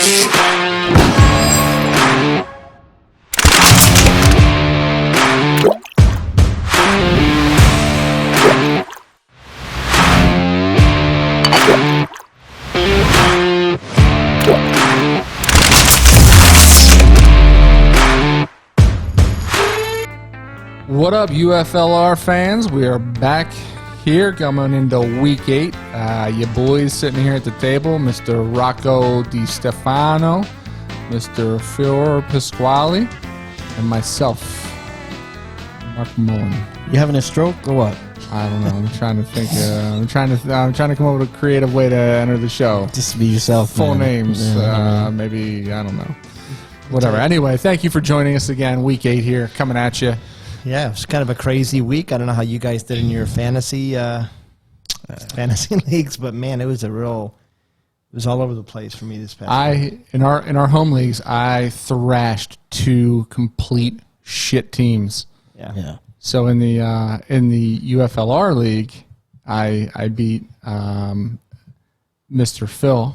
What up, UFLR fans? We are back here coming into week 8. Your boys sitting here at the table, Mr. Rocco Di Stefano, Mr. Phil Pasquale, and myself, Mark Mullen. You having a stroke or what? I don't know. I'm trying to think. I'm trying to come up with a creative way to enter the show. Just be yourself. Full man. names. Yeah. Maybe, I don't know. Whatever. Anyway, thank you for joining us again. Week 8 here, coming at you. Yeah, it was kind of a crazy week. I don't know how you guys did in your fantasy leagues, but man, it was all over the place for me this past week. In our home leagues, I thrashed 2 complete shit teams. Yeah. So in the UFLR league, I beat Mr. Phil.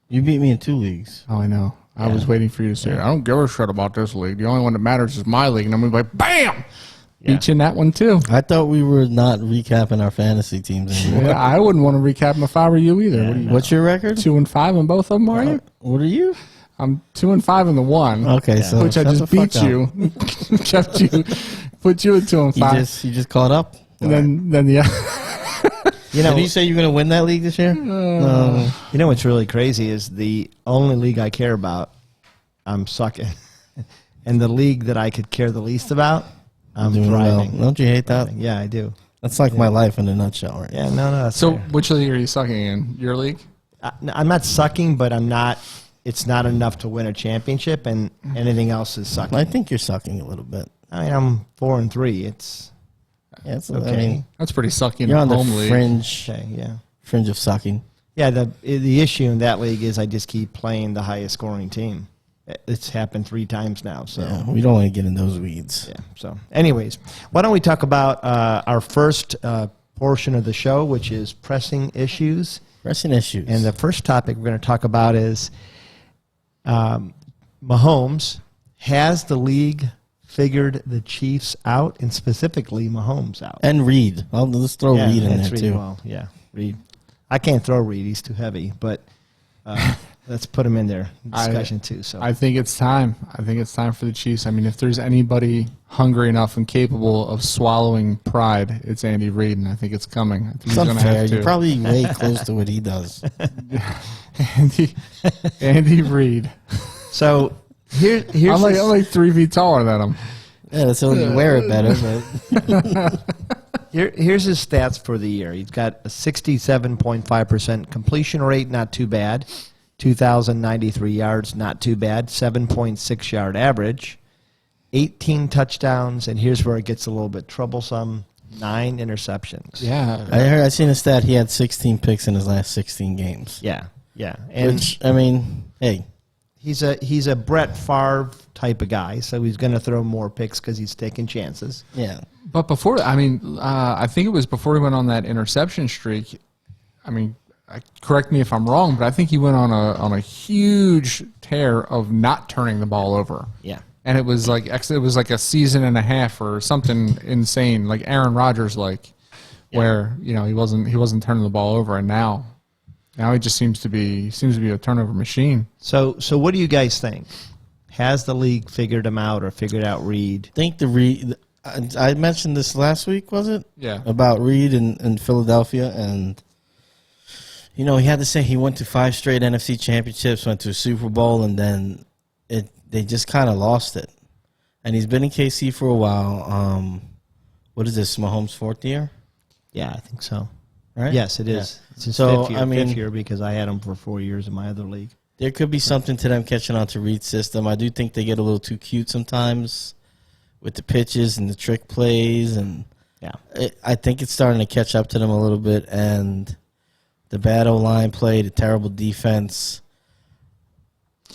You beat me in 2 leagues. Oh, I know. I was waiting for you to say, I don't give a shit about this league. The only one that matters is my league. And I'm going to be like, bam! Yeah. Beat you in that one, too. I thought we were not recapping our fantasy teams anymore. Yeah, I wouldn't want to recap them if I were you either. Yeah, What's your record? 2-5 on both of them, are you? What are you? I'm 2-5 in the one. Okay, so which I shut just the beat fuck up. you. Put you at 2-5. You just caught up? And then the Did you say you're going to win that league this year? No. You know what's really crazy is the only league I care about, I'm sucking. And the league that I could care the least about, I'm Doing thriving. well. Don't you hate that? Yeah, I do. That's like my life in a nutshell, right? Yeah, no. That's So fair. which league are you sucking in? Your league? I'm not sucking, but I'm not. It's not enough to win a championship, and anything else is sucking. I think you're sucking a little bit. I mean, I'm 4-3. It's Yeah, it's okay. I mean, That's pretty sucky in you're a on the home league. fringe okay. Yeah. of sucking. Yeah, the issue in that league is I just keep playing the highest scoring team. It's happened 3 times now. So Yeah, we don't want to get in those weeds. yeah. So, anyways, why don't we talk about our first portion of the show, which is pressing issues. Pressing issues. And the first topic we're going to talk about is Mahomes. Has the league figured the Chiefs out, and specifically Mahomes out? And Reed. Let's throw Reed in there, too. Well, yeah, Reed. I can't throw Reed. He's too heavy, but let's put him in there. Discussion, too. So I think it's time. I think it's time for the Chiefs. I mean, if there's anybody hungry enough and capable of swallowing pride, it's Andy Reid, and I think it's coming. I think It's unfair. have to. You're probably way close to what he does. Andy Reid. So here's I'm like 3 feet taller than him. Yeah, that's only you wear it better. But here's his stats for the year. He's got a 67.5% completion rate, not too bad. 2,093 yards, not too bad. 7.6 yard average. 18 touchdowns, and here's where it gets a little bit troublesome. 9 interceptions. Yeah. I seen a stat. He had 16 picks in his last 16 games. Yeah. And Which, I mean, hey. he's a Brett Favre type of guy, so he's going to throw more picks because he's taking chances. Yeah. But before, I mean, I think it was before he went on that interception streak. I mean, correct me if I'm wrong, but I think he went on a huge tear of not turning the ball over. Yeah. And it was like a season and a half or something insane, like Aaron Rodgers, where he wasn't turning the ball over, and now he just seems to be a turnover machine. So what do you guys think? Has the league figured him out or figured out Reed? I think the Reed. I mentioned this last week, was it? Yeah. About Reed in Philadelphia, and he had to say he went to 5 straight NFC championships, went to a Super Bowl, and then they just kind of lost it. And he's been in KC for a while. What is this, Mahomes' 4th year? Yeah, I think so. Right? Yes, it is. Yeah. It's his So, fifth year because I had him for 4 years in my other league. There could be something to them catching on to Reed's system. I do think they get a little too cute sometimes with the pitches and the trick plays, and Yeah. I think it's starting to catch up to them a little bit. And the bad O-line play, the terrible defense.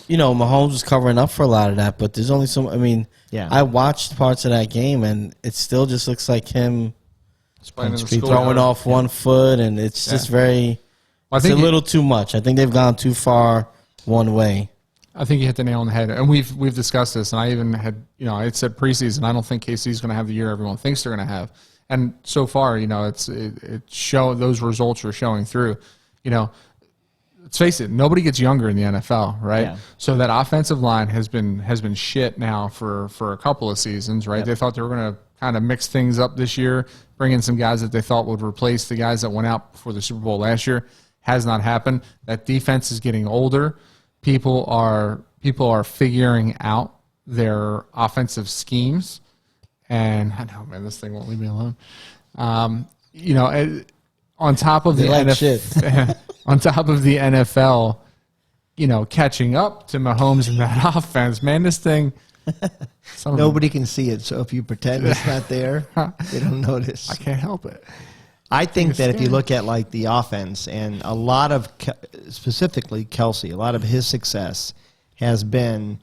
Mahomes was covering up for a lot of that, but there's only so. I mean, Yeah. I watched parts of that game, and it still just looks like him Playing in the Throwing throwing off one foot, and it's just very. I It's think a little too much. I think they've gone too far one way. I think you hit the nail on the head, and we've discussed this, and I even had, I said preseason. I don't think KC's going to have the year everyone thinks they're going to have, and so far, those results are showing through. Let's face it, nobody gets younger in the NFL, right? Yeah. So that offensive line has been shit now for a couple of seasons, right? Yep. They thought they were going to kind of mix things up this year, bring in some guys that they thought would replace the guys that went out before the Super Bowl last year. Has not happened. That defense is getting older. People are figuring out their offensive schemes, and I know, man, this thing won't leave me alone. On top of the on top of the NFL, catching up to Mahomes and that offense, man, this thing. Nobody can see it, so if you pretend it's not there, they don't notice. I can't help it. I think that if you look at like the offense and a lot of, specifically Kelsey, a lot of his success has been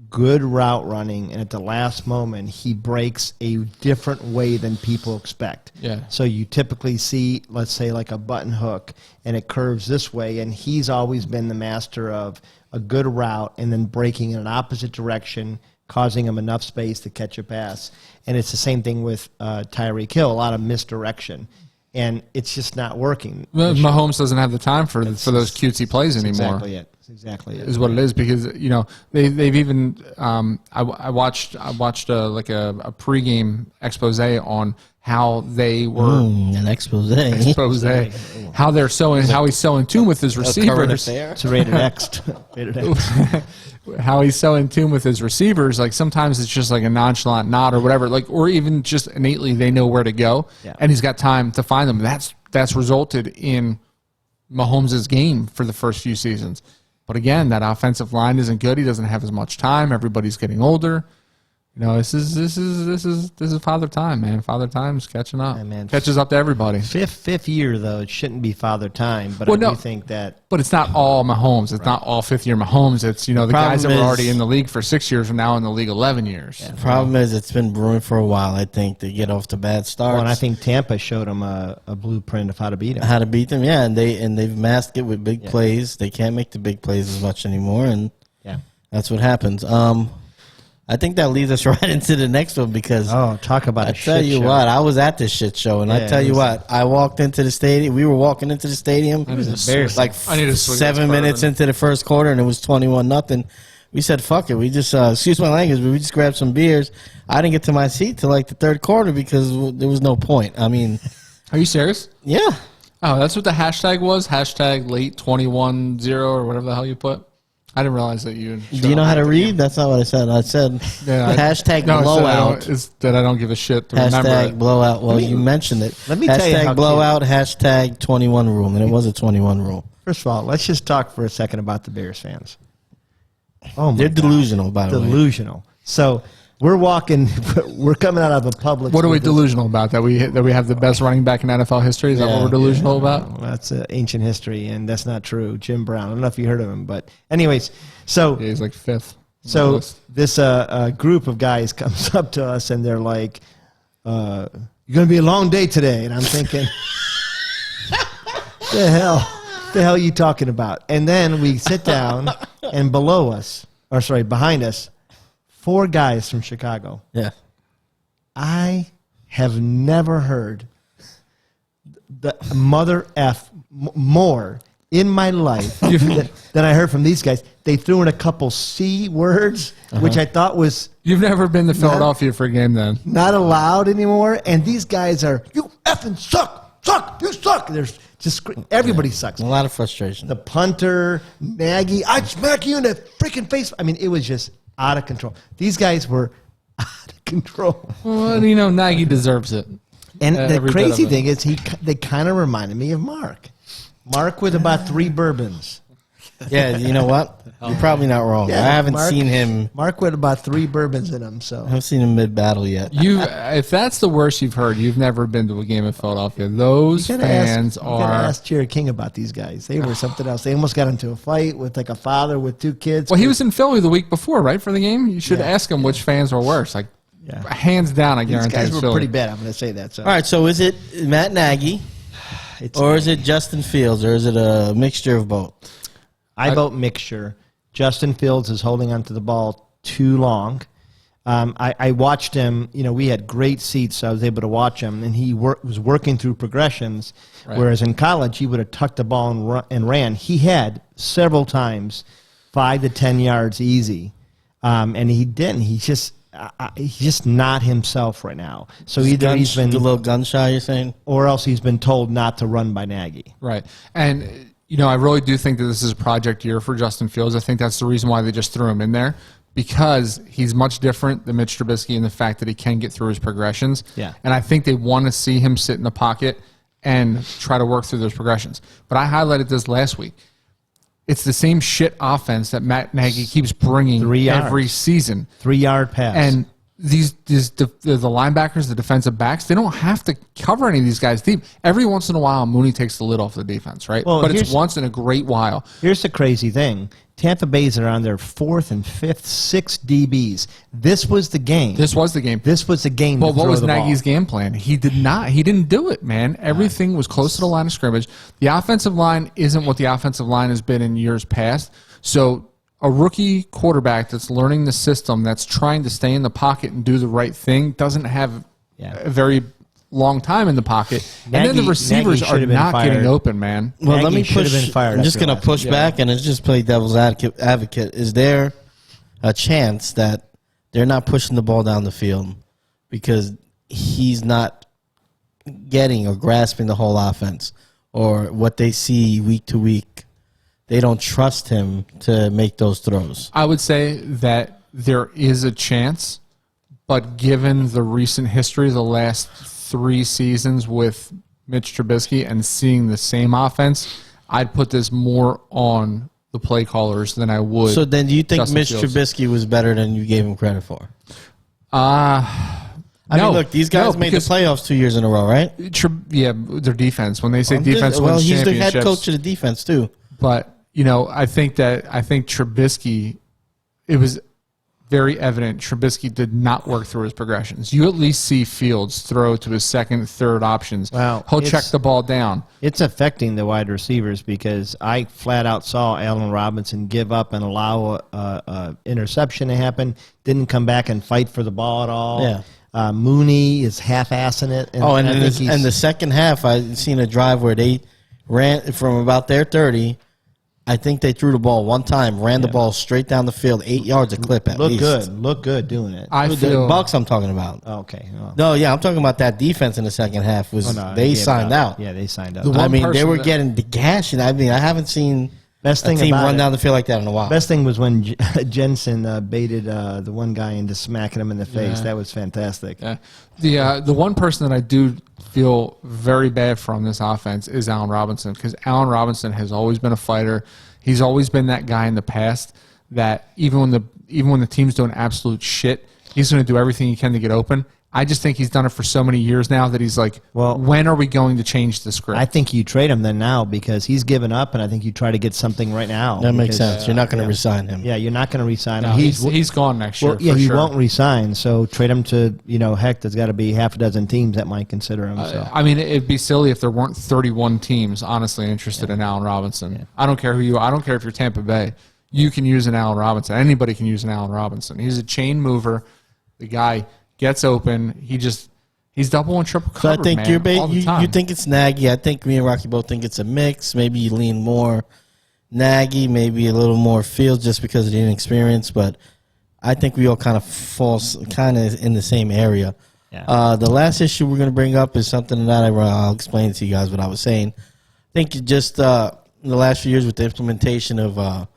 good route running, and at the last moment he breaks a different way than people expect. Yeah. So you typically see, let's say, like a button hook, and it curves this way, and he's always been the master of a good route and then breaking in an opposite direction, causing him enough space to catch a pass. And it's the same thing with Tyreek Hill, a lot of misdirection. And it's just not working. Well, Mahomes doesn't have the time for those cutesy plays anymore. Exactly it. That's exactly it. Is what it is, because they've even I watched like a pregame expose on how they were an expose how they're so how he's so in tune with his receivers. It's rated X. Rated X. How he's so in tune with his receivers, like sometimes it's just like a nonchalant nod or whatever, like, or even just innately they know where to go, and he's got time to find them. That's resulted in Mahomes' game for the first few seasons. But again, that offensive line isn't good. He doesn't have as much time. Everybody's getting older. This is father time, man. Father time's catching up. Man, catches up to everybody. Fifth year though, it shouldn't be father time. But I do think that. But it's not all Mahomes. It's not all fifth year Mahomes. It's the guys that were already in the league for 6 years are now in the league 11 years. Yeah, the problem is it's been brewing for a while. I think to get off to bad starts. Well, and I think Tampa showed them a blueprint of how to beat him. How to beat them, yeah, and they've masked it with big plays. They can't make the big plays as much anymore, and that's what happens. I think that leads us right into the next one because talk about I tell you what, I was at this shit show, and I tell you what, I walked into the stadium. We were walking into the stadium. It was embarrassing. Like 7 minutes into the first quarter, and it was 21-0. We said, "Fuck it." We just excuse my language, but we just grabbed some beers. I didn't get to my seat till like the third quarter because there was no point. I mean, are you serious? Yeah. Oh, that's what the hashtag was. Hashtag late 21-0 or whatever the hell you put. I didn't realize that you. Do you know how to read? That's not what I said. I said hashtag blowout. That I don't give a shit to hashtag remember it. Blowout. Well, you mentioned it. Let me tell you how blowout. Hashtag 21 rule, and it was a 21 rule. First of all, let's just talk for a second about the Bears fans. Oh, they're delusional, by the way. Delusional. So we're walking. We're coming out of a public. What are we delusional about? That we have the best running back in NFL history? Is that what we're delusional about? Well, that's ancient history, and that's not true. Jim Brown. I don't know if you heard of him, but anyways, so he's like fifth. So this group of guys comes up to us, and they're like, "You're going to be a long day today," and I'm thinking, the hell are you talking about? And then we sit down, and behind us, 4 guys from Chicago. Yeah. I have never heard the mother F more in my life than I heard from these guys. They threw in a couple C words, which I thought was... You've never been to Philadelphia for a game then. Not allowed anymore. And these guys are, "You effing suck, you suck." There's just, everybody sucks. A lot of frustration. The punter, Nagy, "I'd smack you in the freaking face." I mean, it was just out of control. These guys were out of control. Well, Nagy deserves it. And the crazy thing is, they kind of reminded me of Mark. Mark with about 3 bourbons. Yeah, you know what? You're probably not wrong. Yeah, I haven't seen him. Mark with about 3 bourbons in him. So I haven't seen him mid-battle yet. If that's the worst you've heard, you've never been to a game in Philadelphia. Those fans You gotta ask Jared King about these guys. They were something else. They almost got into a fight with like a father with 2 kids. Well, he was in Philly the week before, right, for the game? You should ask him which fans were worse. Like, hands down, I guarantee. These guys were Philly. pretty bad. I'm going to say that. So. All right, so is it Matt Nagy, or is it Justin Fields, or is it a mixture of both? I vote mixture Justin Fields is holding onto the ball too long. I watched him. We had great seats, so I was able to watch him, and he was working through progressions. Right. Whereas in college, he would have tucked the ball and ran. He had several times 5 to 10 yards easy, and he didn't. He's just not himself right now. So either he's been a little gun shy, you're saying, or else he's been told not to run by Nagy. Right, and I really do think that this is a project year for Justin Fields. I think that's the reason why they just threw him in there. Because he's much different than Mitch Trubisky in the fact that he can get through his progressions. Yeah. And I think they want to see him sit in the pocket and try to work through those progressions. But I highlighted this last week. It's the same shit offense that Matt Nagy keeps bringing every season. 3-yard pass. And the linebackers, the defensive backs, they don't have to cover any of these guys deep. Every once in a while, Mooney takes the lid off the defense, right? Well, but it's once in a great while. Here's the crazy thing. Tampa Bay's are on their 4th and 5th, 6 DBs. This was the game. This was the game. This was the game. Well, what was the Nagy's ball. game plan? He didn't do it, man. Everything was close to the line of scrimmage. The offensive line isn't what the offensive line has been in years past. So a rookie quarterback that's learning the system, that's trying to stay in the pocket and do the right thing, doesn't have a very long time in the pocket. And then the receivers are not getting open, man. Well, let me push. Been fired I'm just going to push back and just play devil's advocate. Is there a chance that they're not pushing the ball down the field because he's not getting or grasping the whole offense, or what they see week to week? They don't trust him to make those throws. I would say that there is a chance, but given the recent history, the last 3 seasons with Mitch Trubisky and seeing the same offense, I'd put this more on the play callers than I would. So then do you think Justin Mitch Fields. Trubisky was better than you gave him credit for? I mean, look, these guys made the playoffs 2 years in a row, right? Their defense. When they say defense well, wins he's the championships. head coach of the defense too. But, I think Trubisky, it was very evident Trubisky did not work through his progressions. You at least see Fields throw to his second, third options. Well, he'll check the ball down. It's affecting the wide receivers because I flat out saw Allen Robinson give up and allow a interception to happen. Didn't come back and fight for the ball at all. Yeah. Mooney is half-assing it. And the second half, I've seen a drive where they ran from about their 30. I think they threw the ball one time, ran the ball straight down the field, 8 yards a clip at least. Look good doing it. The Bucks I'm talking about. Okay. Well. No, yeah, I'm talking about that defense in the second half. They signed out. Yeah, they signed out. They were getting the gash, and I haven't seen a team run down the field like that in a while. Best thing was when Jensen baited the one guy into smacking him in the face. That was fantastic. Yeah. The one person that I do feel very bad from this offense is Allen Robinson, because Allen Robinson has always been a fighter. He's always been that guy in the past that even when the team's doing absolute shit, he's going to do everything he can to get open. I just think he's done it for so many years now that he's like, well, when are we going to change the script? I think you trade him then now because he's given up, and I think you try to get something right now. That makes sense. You're not going to resign him. Yeah, you're not going to resign him. He's gone next year. Yeah, he won't resign. So trade him to heck, there's got to be half a dozen teams that might consider him. I mean, it'd be silly if there weren't 31 teams honestly interested in Allen Robinson. Yeah. I don't care who you are. I don't care if you're Tampa Bay. You can use an Allen Robinson. Anybody can use an Allen Robinson. He's a chain mover. The guy gets open. He's double and triple covered, so I think man, you think it's Nagy. I think me and Rocky both think it's a mix. Maybe you lean more Nagy, maybe a little more Fields just because of the inexperience. But I think we all kind of fall in the same area. Yeah. The last issue we're going to bring up is something that I'll explain to you guys what I was saying. I think just in the last few years with the implementation of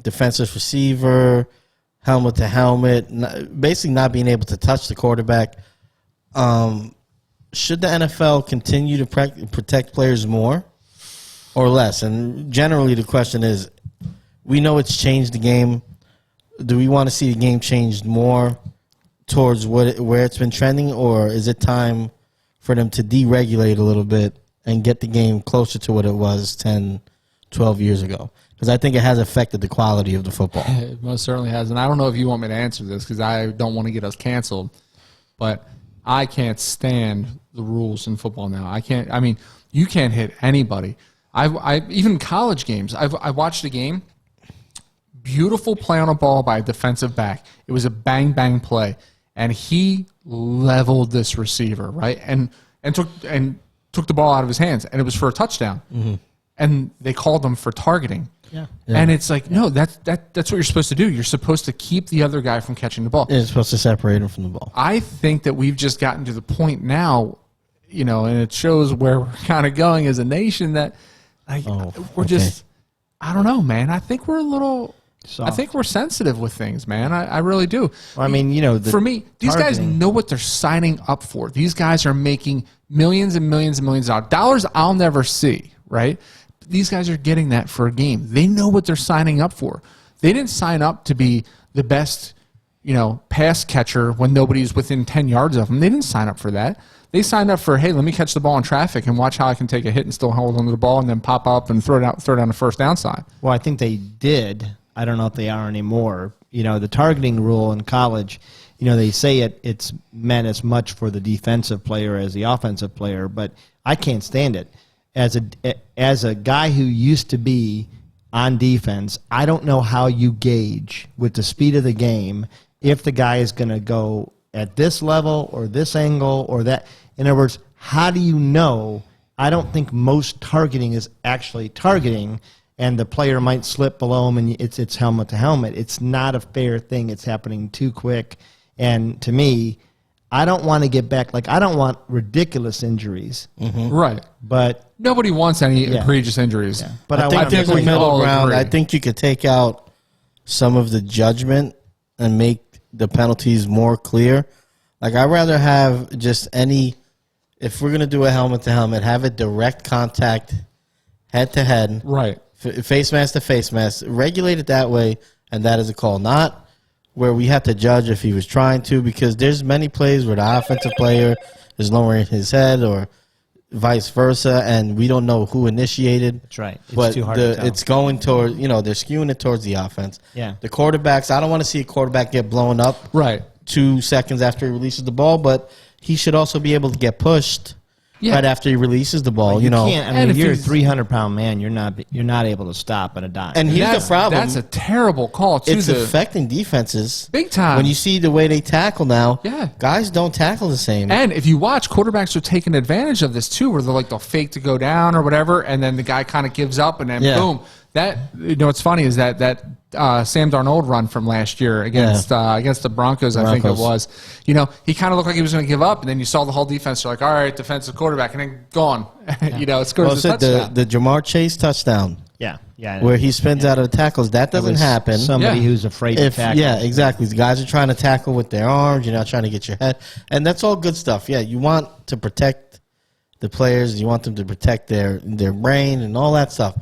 defensive receiver, helmet to helmet, basically not being able to touch the quarterback. Should the NFL continue to protect players more or less? And generally the question is, we know it's changed the game. Do we want to see the game changed more towards where it's been trending, or is it time for them to deregulate a little bit and get the game closer to what it was 10, 12 years ago? Because I think it has affected the quality of the football. It most certainly has. And I don't know if you want me to answer this because I don't want to get us canceled. But I can't stand the rules in football now. You can't hit anybody. I even college games. I watched a game. Beautiful play on a ball by a defensive back. It was a bang bang play, and he leveled this receiver right and took the ball out of his hands, and it was for a touchdown. Mm-hmm. And they called him for targeting. Yeah. And it's like, no, that's what you're supposed to do. You're supposed to keep the other guy from catching the ball. You're supposed to separate him from the ball. I think that we've just gotten to the point now, and it shows where we're kind of going as a nation that we're just, I don't know, man. I think we're a little soft. I think we're sensitive with things, man. I really do. Well, I mean, for me, these guys know what they're signing up for. These guys are making millions and millions and millions of dollars I'll never see, right? These guys are getting that for a game. They know what they're signing up for. They didn't sign up to be the best, pass catcher when nobody's within 10 yards of them. They didn't sign up for that. They signed up for, hey, let me catch the ball in traffic and watch how I can take a hit and still hold onto the ball and then pop up and throw down the first down side. Well, I think they did. I don't know if they are anymore. The targeting rule in college, they say it's meant as much for the defensive player as the offensive player, but I can't stand it. As a guy who used to be on defense, I don't know how you gauge with the speed of the game if the guy is going to go at this level or this angle or that. In other words, how do you know? I don't think most targeting is actually targeting, and the player might slip below him, and it's helmet to helmet. It's not a fair thing. It's happening too quick, and to me, I don't want to get back. I don't want ridiculous injuries. Mm-hmm. Right. But nobody wants any egregious injuries. Yeah. But I think there's a middle ground. I think you could take out some of the judgment and make the penalties more clear. I'd rather have just if we're going to do a helmet to helmet, have it direct contact, head to head. Right. Face mask to face mask. Regulate it that way, and that is a call. Not where we have to judge if he was trying to, because there's many plays where the offensive player is lowering his head or vice versa, and we don't know who initiated. That's right. It's too hard to tell. It's going toward, they're skewing it towards the offense. Yeah. The quarterbacks, I don't want to see a quarterback get blown up 2 seconds after he releases the ball, but he should also be able to get pushed right after he releases the ball. You can't. I mean, if you're a 300-pound man, you're not able to stop at a dime. And here's the problem. That's a terrible call, too. It's affecting defenses. Big time. When you see the way they tackle now, guys don't tackle the same. And if you watch, quarterbacks are taking advantage of this, too, where they'll fake to go down or whatever, and then the guy kind of gives up, and then boom. That, what's funny is that Sam Darnold run from last year against the Broncos, I think it was. He kind of looked like he was going to give up, and then you saw the whole defense. They're like, all right, defensive quarterback, and then gone. It scores a touchdown. The Jamar Chase touchdown. Yeah. Where he spins out of the tackles. That doesn't happen. Somebody who's afraid to tackle. Yeah, exactly. The guys are trying to tackle with their arms. You're not trying to get your head. And that's all good stuff. Yeah, you want to protect the players. You want them to protect their brain and all that stuff.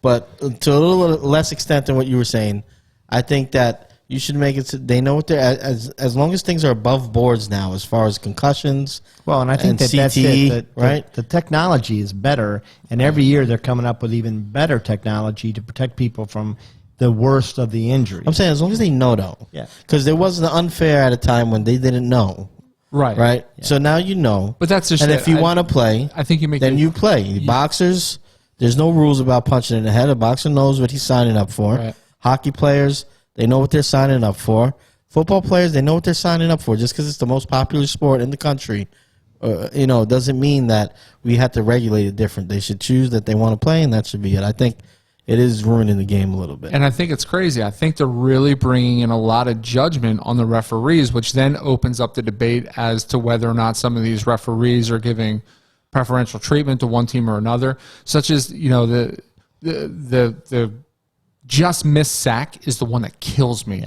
But to a little less extent than what you were saying, I think that you should make it so they know what they're as long as things are above boards now as far as concussions. Well, and I think that's it. Right? The technology is better, and every year they're coming up with even better technology to protect people from the worst of the injuries. I'm saying as long as they know, though. Yeah. Because there was the unfair at a time when they didn't know. Right. Yeah. So now you know. But that's just and if you want to play, I think you play. Boxers. There's no rules about punching in the head. A boxer knows what he's signing up for. Right. Hockey players, they know what they're signing up for. Football players, they know what they're signing up for. Just because it's the most popular sport in the country, doesn't mean that we have to regulate it different. They should choose that they want to play, and that should be it. I think it is ruining the game a little bit. And I think it's crazy. I think they're really bringing in a lot of judgment on the referees, which then opens up the debate as to whether or not some of these referees are giving preferential treatment to one team or another, such as the just missed sack is the one that kills me.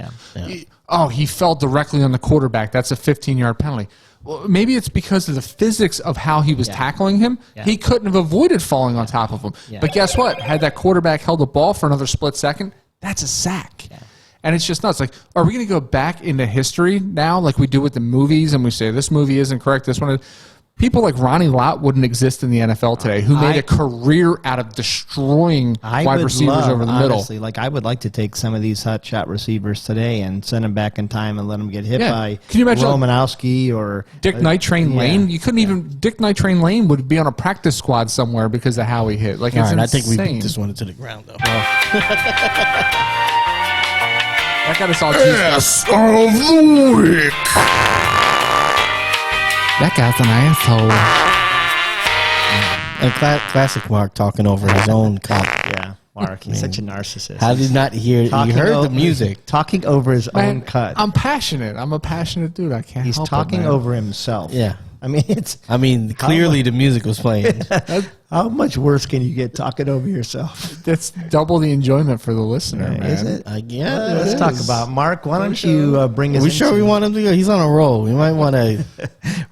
He fell directly on the quarterback. That's a 15-yard penalty. Well, maybe it's because of the physics of how he was tackling him. He couldn't have avoided falling on top of him. But guess what? Had that quarterback held the ball for another split second, that's a sack. And it's just nuts. Are we going to go back into history now like we do with the movies and we say this movie isn't correct, this one is? people like Ronnie Lott wouldn't exist in the NFL today, who made a career out of destroying wide receivers over the middle. Honestly, like I would like to take some of these hotshot receivers today and send them back in time and let them get hit by Can you imagine Romanowski or Dick Night Train Lane? You couldn't even. Dick Night Train Lane would be on a practice squad somewhere because of how he hit. Like, it's All right, insane. I think we beat this one into the ground, though. That got us all Ass of the week. That guy's an asshole. And classic Mark talking over his own cut. Yeah, Mark, he's such a narcissist. How did not hear? You heard the music. Talking over his own Man, cut. I'm passionate. I'm a passionate dude. I can't He's help talking it, man. over himself. Yeah. I mean, Clearly the music was playing. how much worse can you get talking over yourself? That's double the enjoyment for the listener, man. Is it? Yeah. Let's talk about Mark. Why don't you bring us? Are we sure we want him to go? He's on a roll. We might want to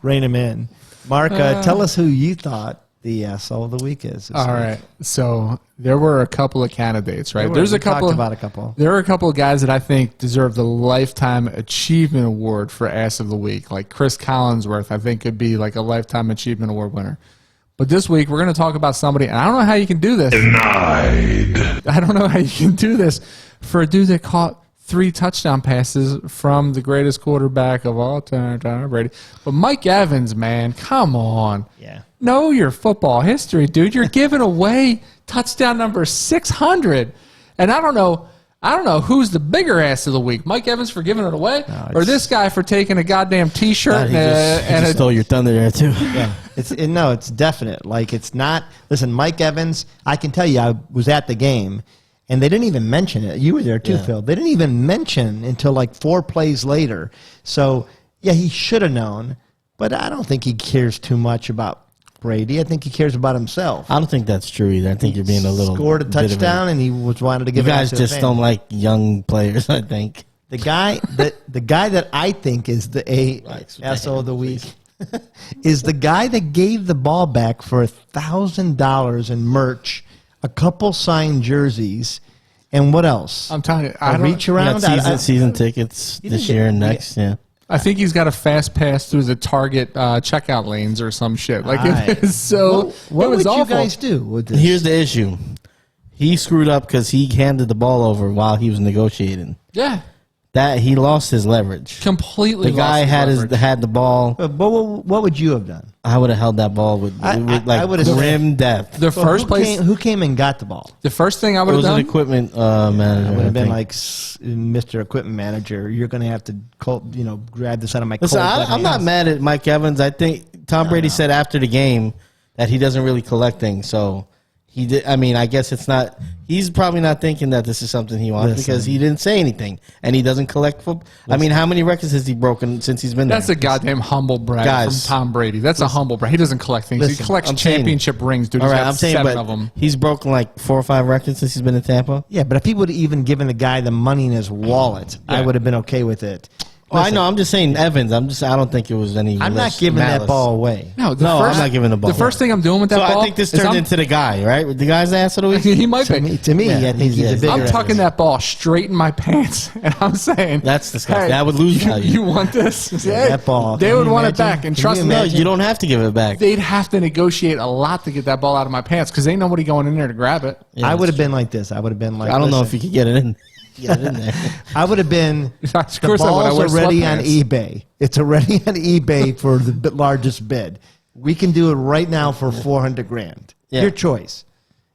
rein him in. Mark, tell us who you thought the asshole of the week is. All right. So there were a couple of candidates, right? Talked about a couple. There were a couple of guys that I think deserve the Lifetime Achievement Award for Ass of the Week. Like Chris Collinsworth, I think could be like a Lifetime Achievement Award winner. But this week we're going to talk about somebody, and I don't know how you can do this. Denied. I don't know how you can do this for a dude that caught 3 touchdown passes from the greatest quarterback of all time, Tom Brady. But Mike Evans, man, come on. Yeah. Know your football history, dude. You're giving away touchdown number 600. And I don't know who's the bigger ass of the week. Mike Evans for giving it away, or this guy for taking a goddamn T-shirt he just stole your thunder there too. Yeah. It's definite. Like, it's not. Listen, Mike Evans, I can tell you, I was at the game, and they didn't even mention it. You were there too, Phil. They didn't even mention until like 4 plays later. So, yeah, he should have known, but I don't think he cares too much about Brady. I think he cares about himself. I don't think that's true either. I think you're being a little scored a touchdown, and he wanted to You give it guys to the just fans. don't like young players, I think. The guy that I think is the asshole of the week is the guy that gave the ball back for $1,000 in merch, a couple signed jerseys, and what else? I'm telling you, A reach around. Season tickets this year and next. Yeah. I think he's got a fast pass through the Target checkout lanes or some shit. Like, it was so. What it was would awful. you guys do with this? Here's the issue. He screwed up because he handed the ball over while he was negotiating. Yeah, That he lost his leverage. completely. The guy lost had the ball. But what would you have done? I would have held that ball with I would've grim depth. The first place, Who came and got the ball? the first thing I It would have was an done. equipment It manager. would I have been think. like, Mr. Equipment Manager, you're going to have to, grab this out of my Listen, cold dead I'm not hands. mad at Mike Evans. I think Tom Brady said after the game that he doesn't really collect things. So he did. I mean, I guess it's not. He's probably not thinking that this is something he wants because he didn't say anything and he doesn't collect football. I mean, how many records has he broken since he's been there? That's a goddamn humble brag Guys, from Tom Brady. That's a humble brag. He doesn't collect things. Listen, he collects I'm saying- championship rings, dude. All He's right, got I'm saying, 7 but of them. he's broken like 4 or 5 records since he's been in Tampa. Yeah, but if he would have even given the guy the money in his wallet, I would have been okay with it. Oh, I know. I'm just saying Evans. I don't think it was any. I'm not less giving malice. that ball away. No, I'm not giving the ball. The first thing I'm doing with that So ball. I think this is turned I'm- into the guy, right? The guy's ass of the week. He might To be. me, I think he's a bigger I'm ass. tucking that ball straight in my pants, and I'm saying That's disgusting. hey, That would lose value. You want this? Yeah, that ball. They Can would you want it imagine? back, and Can trust you me, No, imagine? you don't have to give it back. they'd have to negotiate a lot to get that ball out of my pants because ain't nobody going in there to grab it. Yeah, I would have that's been like this. I would have been like, I don't know if listen, you could get it in. Get it in there. I would have been. Of The course I would. I ball's wear already on sweatpants. eBay. It's already on eBay for the largest bid. We can do it right now for $400,000. Yeah. Your choice.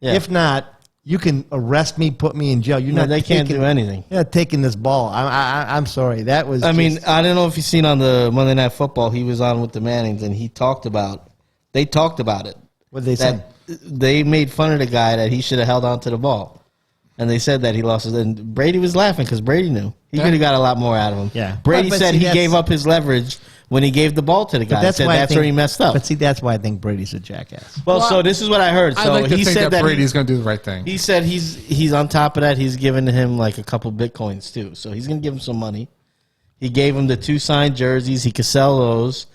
Yeah. If not, you can arrest me, put me in jail. You're No, not. they can't taking- do anything. You're not taking this ball. I'm sorry. That was. I mean, just- I don't know if you've seen on the Monday Night Football, he was on with the Mannings, and they talked about it. what they said. That they made fun of the guy that he should have held on to the ball. And they said that he lost his. And Brady was laughing because Brady knew. He could have got a lot more out of him. Yeah. Brady But said see, he that's- gave up his leverage when he gave the ball to the guy. He said why I that's think- where he messed up. But see, that's why I think Brady's a jackass. Well, so this is what I heard. So I like to he think said that that Brady's going to do the right thing. he said he's on top of that. He's given him like a couple Bitcoins too. So he's going to give him some money. He gave him the 2 signed jerseys. He could sell those.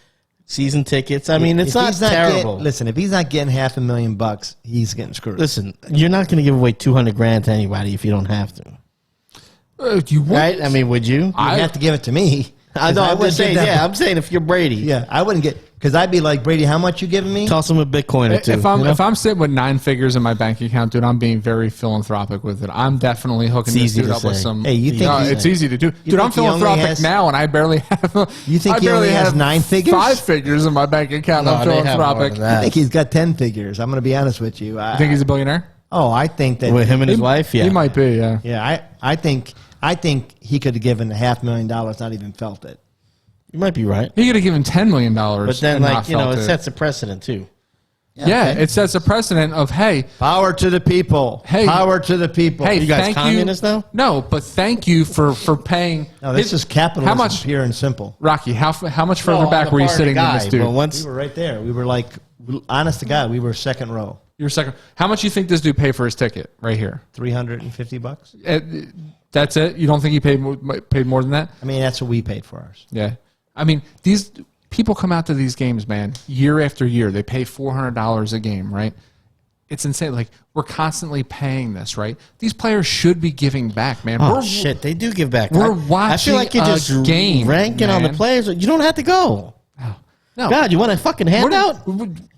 Season tickets. I mean, it's If not he's terrible. Listen, if he's not getting $500,000, he's getting screwed. Listen, you're not going to give away $200,000 to anybody if you don't have to, You want right? I mean, would you? You have to give it to me. I know. I'm wouldn't just saying. give that Yeah, ball- I'm saying if you're Brady, Yeah, I wouldn't get. Because I'd be like, Brady, how much you giving me? Toss him a Bitcoin or two. If I'm sitting with 9 figures in my bank account, dude, I'm being very philanthropic with it. I'm definitely hooking this dude up with some. Hey, you think it's easy to do, dude? I'm philanthropic now, and I barely have. You think he only has 9 figures? 5 figures in my bank account. No, I'm philanthropic. I think he's got 10 figures. I'm going to be honest with you. You think he's a billionaire? Oh, I think that With him and his wife, yeah. He might be, yeah. Yeah, I think he could have given $500,000, not even felt it. You might be right. He could have given $10 million. But then, like, you know, it sets a precedent, too. Yeah, it sets a precedent of, hey. Power to the people. Hey. Power to the people. Hey, You guys communists now? No, but thank you for paying. No, this is capitalism, How much, pure and simple. Rocky, how much further back were you sitting than this dude? But once, We were right there. We were like, honest to God, we were second row. You were second. How much you think this dude paid for his ticket right here? $350. That's it? You don't think he paid more than that? I mean, that's what we paid for ours. Yeah. I mean, these people come out to these games, man, year after year. They pay $400 a game, right? It's insane. Like, we're constantly paying this, right? These players should be giving back, man. oh, shit, they do give back. We're I feel watching like you're just a game, ranking on the man. players. You don't have to go. No. God, you want a fucking handout?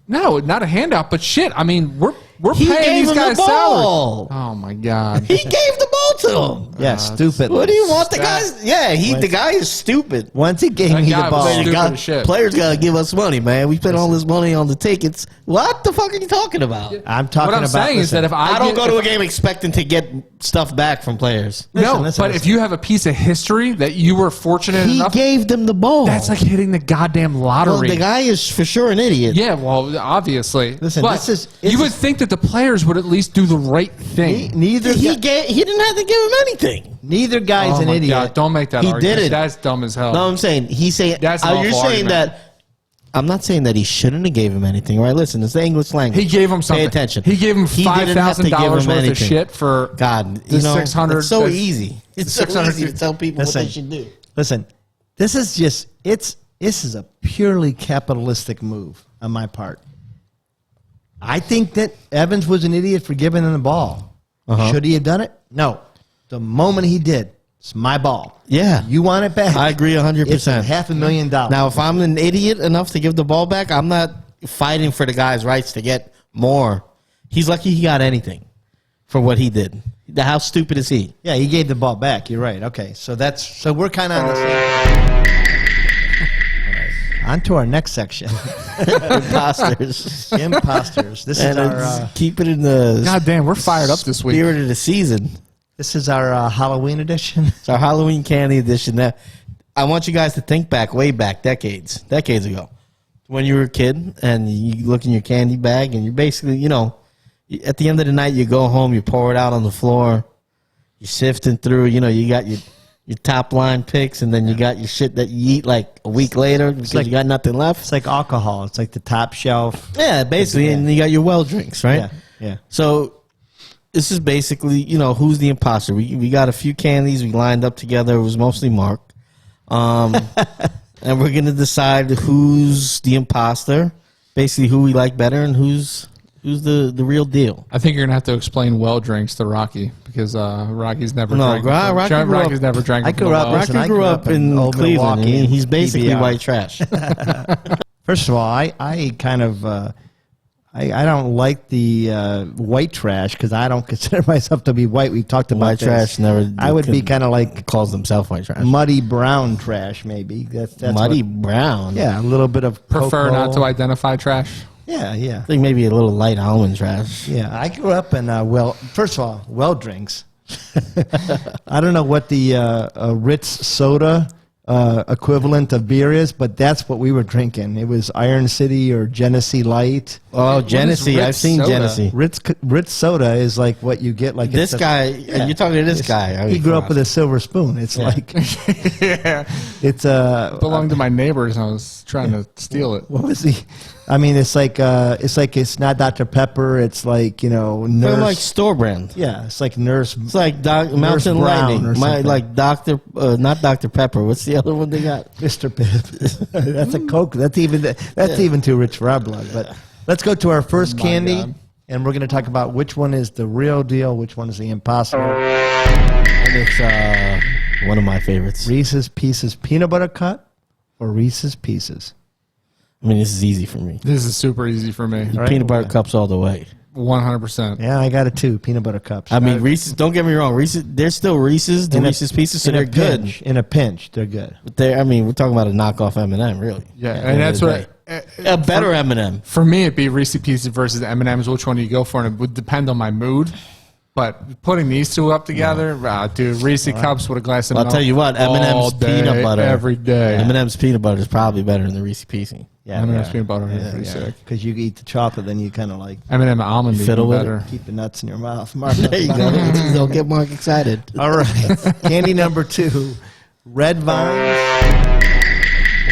No, not a handout, but shit. I mean, we're He paying gave these him the guys ball. salary. Oh my god. He gave the ball to him. Yeah, stupid. What do you want the guys? Yeah, the guy is stupid. Once he gave That me guy the was ball, stupid. Got- as shit. Players got to give us money, man. We spent all this money on the tickets. What the fuck are you talking about? I'm talking What I'm about. saying is that if I don't get- go to a game expecting to get stuff back from players. Listen, if you have a piece of history that you were fortunate He enough, gave them the ball. that's like hitting the goddamn well, lottery. the guy is for sure an idiot. Yeah, well, obviously. Listen, but this is- you would think that the players would at least do the right thing. neither He didn't have to give him anything. neither guy's Oh an my idiot. God, don't make that He argument. did it. That's dumb as hell. No, I'm saying he's saying. That's an you're awful saying argument. that. I'm not saying that he shouldn't have gave him anything, right? Listen, it's the English language. He gave him something. Pay attention. He gave him He didn't have to give $5,000 him worth of anything. shit for God, the you know, 600. it's so easy. It's so 600 easy to tell people Listen. what they should do. Listen, this is just this is a purely capitalistic move on my part. I think that Evans was an idiot for giving him the ball. Should he have done it? No. The moment he did, it's my ball. Yeah. You want it back? I agree 100%. It's $500,000. Now, if I'm an idiot enough to give the ball back, I'm not fighting for the guy's rights to get more. He's lucky he got anything for what he did. How stupid is he? Yeah, he gave the ball back. You're right. Okay, so we're kind of on the same. On to our next section. Imposters. Imposters. This is And our keep it in the God damn, we're fired up this week. spirit of the season. Halloween edition. It's our Halloween Candy edition. Now, I want you guys to think back, way back, decades ago, when you were a kid and you look in your candy bag and you're basically, you know, at the end of the night, you go home, you pour it out on the floor, you're sifting through, you know, you got your top line picks, and then you got your shit that you eat like a week later because like- you got nothing left. It's like alcohol. It's like the top shelf. Yeah, basically, Yeah. and you got your well drinks, right? Yeah. So this is basically, you know, who's the imposter. We got a few candies we lined up together. It was mostly Mark. And we're going to decide who's the imposter, basically who we like better and who's the real deal. I think you're gonna have to explain well drinks to Rocky because Rocky's never No, drank. Rocky's never drank. I from grew the up- well. listen, Rocky I grew up in Old Cleveland. Milwaukee, He's basically PBR. white trash. First of all, I kind of I don't like the white trash because I don't consider myself to be white. We've talked about White this. trash never. I would be kind of like calls himself white trash. muddy brown trash, maybe. That's Muddy what- brown. yeah, a little bit of Prefer not to cocoa. identify trash. Yeah, I think maybe a little light almond trash. yeah. I grew up in first of all, well drinks. I don't know what the Ritz soda equivalent of beer is, but that's what we were drinking. It was Iron City or Genesee Light. Oh, Genesee. Ritz I've seen soda? Genesee. Ritz soda is like what you get. Like This it's a- guy, yeah. you're talking to this guy. He grew up with a silver spoon. It's like Yeah, it's belonged to my neighbors. And I was trying to steal it. what was he? I mean, it's not Dr. Pepper. It's like, you know, Kind of like Nurse. store brand. Yeah, it's like Nurse. It's like Nurse Mountain Brown Lightning. or something. Like Dr. Not Dr. Pepper. What's the other one they got? Mr. Pibb. That's a Coke. That's even too rich for our blood. But let's go to our first My candy, God. and we're going to talk about which one is the real deal, which one is the imposter. And it's one of my favorites. Reese's Pieces peanut butter cup or Reese's Pieces. I mean, this is easy for me. This is super easy for me. Right. Peanut butter cups all the way. 100%. Yeah, I got it too. Peanut butter cups. I mean, Reese's. Don't get me wrong. Reese's. They're still Reese's. The Reese's Pieces, so they're good. In a pinch, they're good. But I mean, we're talking about a knockoff M&M, really. Yeah, At the and end that's of the what day. A better M&M. for me. It'd be Reese's Pieces versus M&M's. Which one do you go for? And it would depend on my mood. But putting these two up together, dude, Reese's Cups with a glass of milk. I'll tell you what, all M&M's day, peanut butter every day. M&M's peanut butter is probably better than the Reese's Pieces. Yeah, M&M's peanut butter is pretty sick. Because you eat the chocolate, then you kind of like M&M almond is Fiddle with better. keep the nuts in your mouth. Mark, There you go. Don't get Mark excited. All right. Candy number 2, red vines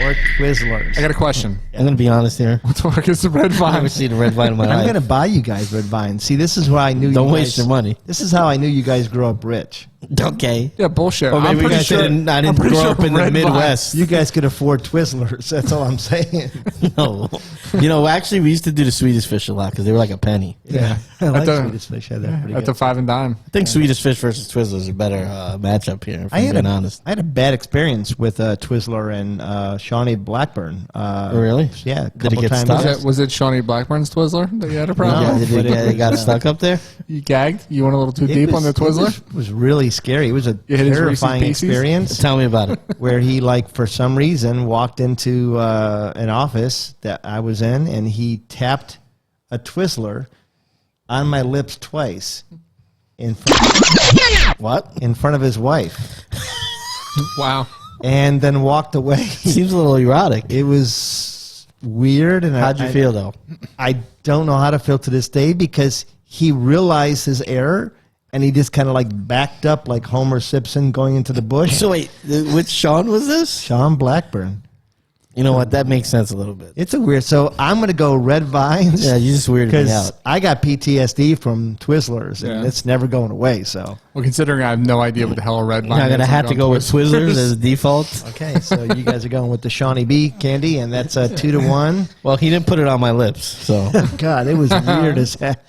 or Twizzlers. I got a question. I'm going to be honest here. What the fuck is the red I've never vine? seen a red vine in my I'm life. going to buy you guys red vines. See, this is why I knew Don't you waste guys, your money. This is how I knew you guys grew up rich. Okay. Yeah, bullshit. Or maybe I'm you pretty guys sure didn't. I I'm didn't pretty grow sure up in the red vine- Midwest. You guys could afford Twizzlers. That's all I'm saying. No. You know, actually, we used to do the Swedish Fish a lot because they were like a penny. Yeah, I like at the, Swedish fish. Yeah, they're pretty at good. the 5 and dime. I think Swedish Fish versus Twizzlers is a better matchup here, if I'm being honest. I had a bad experience with Twizzler and Shawnee Blackburn. Really? Yeah, a Did it couple get times. stuck? Was it Shawnee Blackburn's Twizzler that you had a problem No. with? Did it got stuck up there? You gagged? You went a little too It deep was- on the Twizzler? It was really scary. It was a You hit his terrifying Reese's Pieces? experience Tell me about it. where he, like, for some reason, walked into an office that I was in, and he tapped a Twizzler on my lips twice in front of his wife, Wow. and then walked away. Seems a little erotic. It was weird, and How'd you feel, though? I don't know how to feel to this day because he realized his error and he just kind of like backed up like Homer Simpson going into the bush. So wait, which Sean was this? Sean Blackburn. You know what? That makes sense a little bit. It's a weird. So I'm going to go red vines. Yeah, you just weirded me Because out. I got PTSD from Twizzlers and Yeah. it's never going away. So Well, considering I have no idea what the hell a red You're vine not is, going to I'm have to going go with Twizzlers as default. okay, so you guys are going with the Shawnee B candy, and that's a 2-1. Well, he didn't put it on my lips, so. God, it was weird as heck.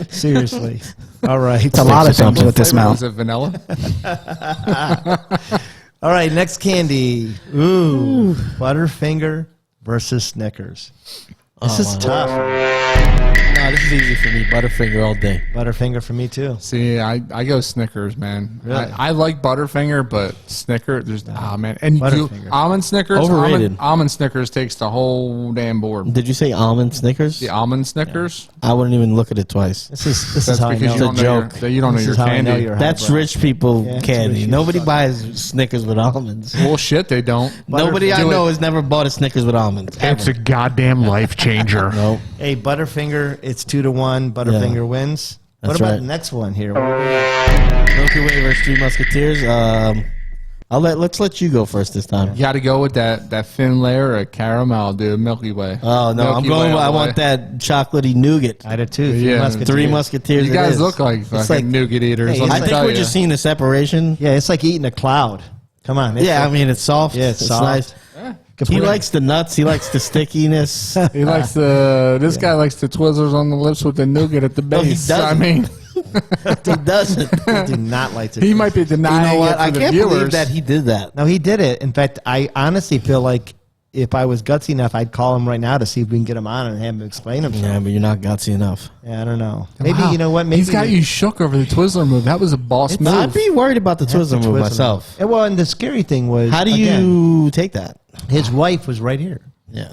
Seriously. All right. It's a lot of things with this Flavor, mouth. was it vanilla? All right, next candy. Ooh, Butterfinger versus Snickers. This is tough. No, this is easy for me. Butterfinger all day. Butterfinger for me too. See, I go Snickers, man. Really? I like Butterfinger, but Snickers, there's man. And you Butterfinger. almond Snickers, Overrated. almond Snickers takes the whole damn board. Did you say almond Snickers? The almond Snickers. I wouldn't even look at it twice. This is That's how I because know. you don't know joke. that you don't know This your is how I know candy. you're That's highbrow. rich people Yeah, it's candy. rich Nobody people. buys Snickers with almonds. Bullshit, they don't. Nobody I Do know it. has never bought a Snickers with almonds. It's a goddamn life changer. No. Hey, Butterfinger, it's 2-1. Butterfinger wins. What That's about right. the next one here? Milky Way versus Three Musketeers. Let's let you go first this time. You got to go with that thin layer of caramel, dude. Milky Way. Oh no, Milky I'm going. Way all I the want way. that chocolatey nougat. I did too. Yeah. Three Musketeers. You it guys is. look like fucking like- nougat eaters. Hey, let it's me I think tell we're ya. just seeing the separation. Yeah, it's like eating a cloud. Come on. It's Yeah, like- I mean it's soft. Yeah, it's soft. nice. He likes the nuts. He likes the stickiness. He likes the. This guy likes the Twizzlers on the lips with the nougat at the No, he base. doesn't. I mean, he doesn't. I do not like to. he might be You denying know what? it for I the can't viewers. believe that he did that. No, he did it. In fact, I honestly feel like if I was gutsy enough, I'd call him right now to see if we can get him on and have him explain himself. Yeah, but you're not gutsy enough. Yeah, I don't know. Maybe Wow. you know what? Maybe He's got you shook over the Twizzler move. That was a boss move. I'd be worried about the That's Twizzler the move Twizzler. myself. And, well, and the scary thing was, How do again, you take that? his wife was right here, Yeah.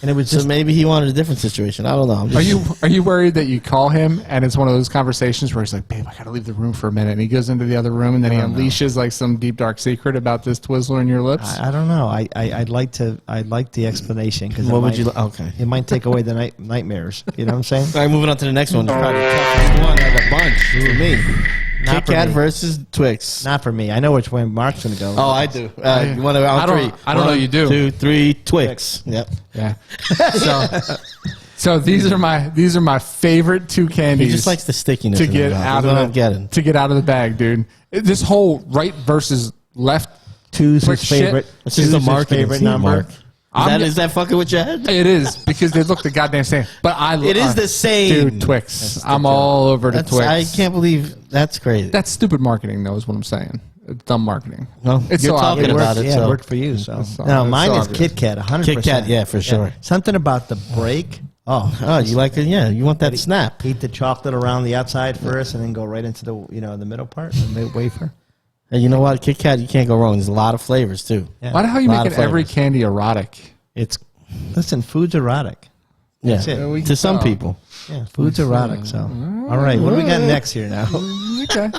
and it was So just maybe he wanted a different situation. I don't know. I'm just- Are you worried that you call him and it's one of those conversations where he's like, "Babe, I gotta leave the room for a minute," and he goes into the other room and then he unleashes like some deep dark secret about this Twizzler in your lips? I don't know. I'd like the explanation because What would you? Okay. It might take away the nightmares. You know what I'm saying? All right, moving on to the next one. It's probably the toughest one out of the bunch for me. Not Kit for Kat me. versus Twix. Not for me. I know which way Mark's going to go. Oh, I do. You want to I on don't- three? I don't know One, you do. 2, 3, Twix. Yep. Yeah. So these are my favorite two candies. He just likes the stickiness to in get his mouth. out That's of what the, I'm getting. to get out of the bag, dude. This whole right versus left. Two's Quick his shit. favorite. It's Two's just a his marketing favorite scheme, number. Mark. I'm- Is that fucking with your head? It is because they look the goddamn same. But It is the same. dude. Twix. I'm all over the That's, Twix. I can't believe that's crazy. That's stupid marketing, though, is what I'm saying. It's dumb marketing. Well, It's you're so talking obvious. about it. Yeah, so. it worked for you. So It's so- no, it's mine so is obvious. Kit Kat, 100%. Kit Kat, yeah, for sure. Something about the break. Oh, You like it? Yeah, you want that snap. eat the chocolate around the outside first, and then go right into the the middle part, the wafer. And you know what? Kit Kat, you can't go wrong. There's a lot of flavors too. Yeah. Why the hell are you Lot of making every flavors. candy erotic? It's listen, food's erotic. Yeah, That's it. There we to some go. people. Yeah, food's erotic. So, all right, what do we got next here now? Okay.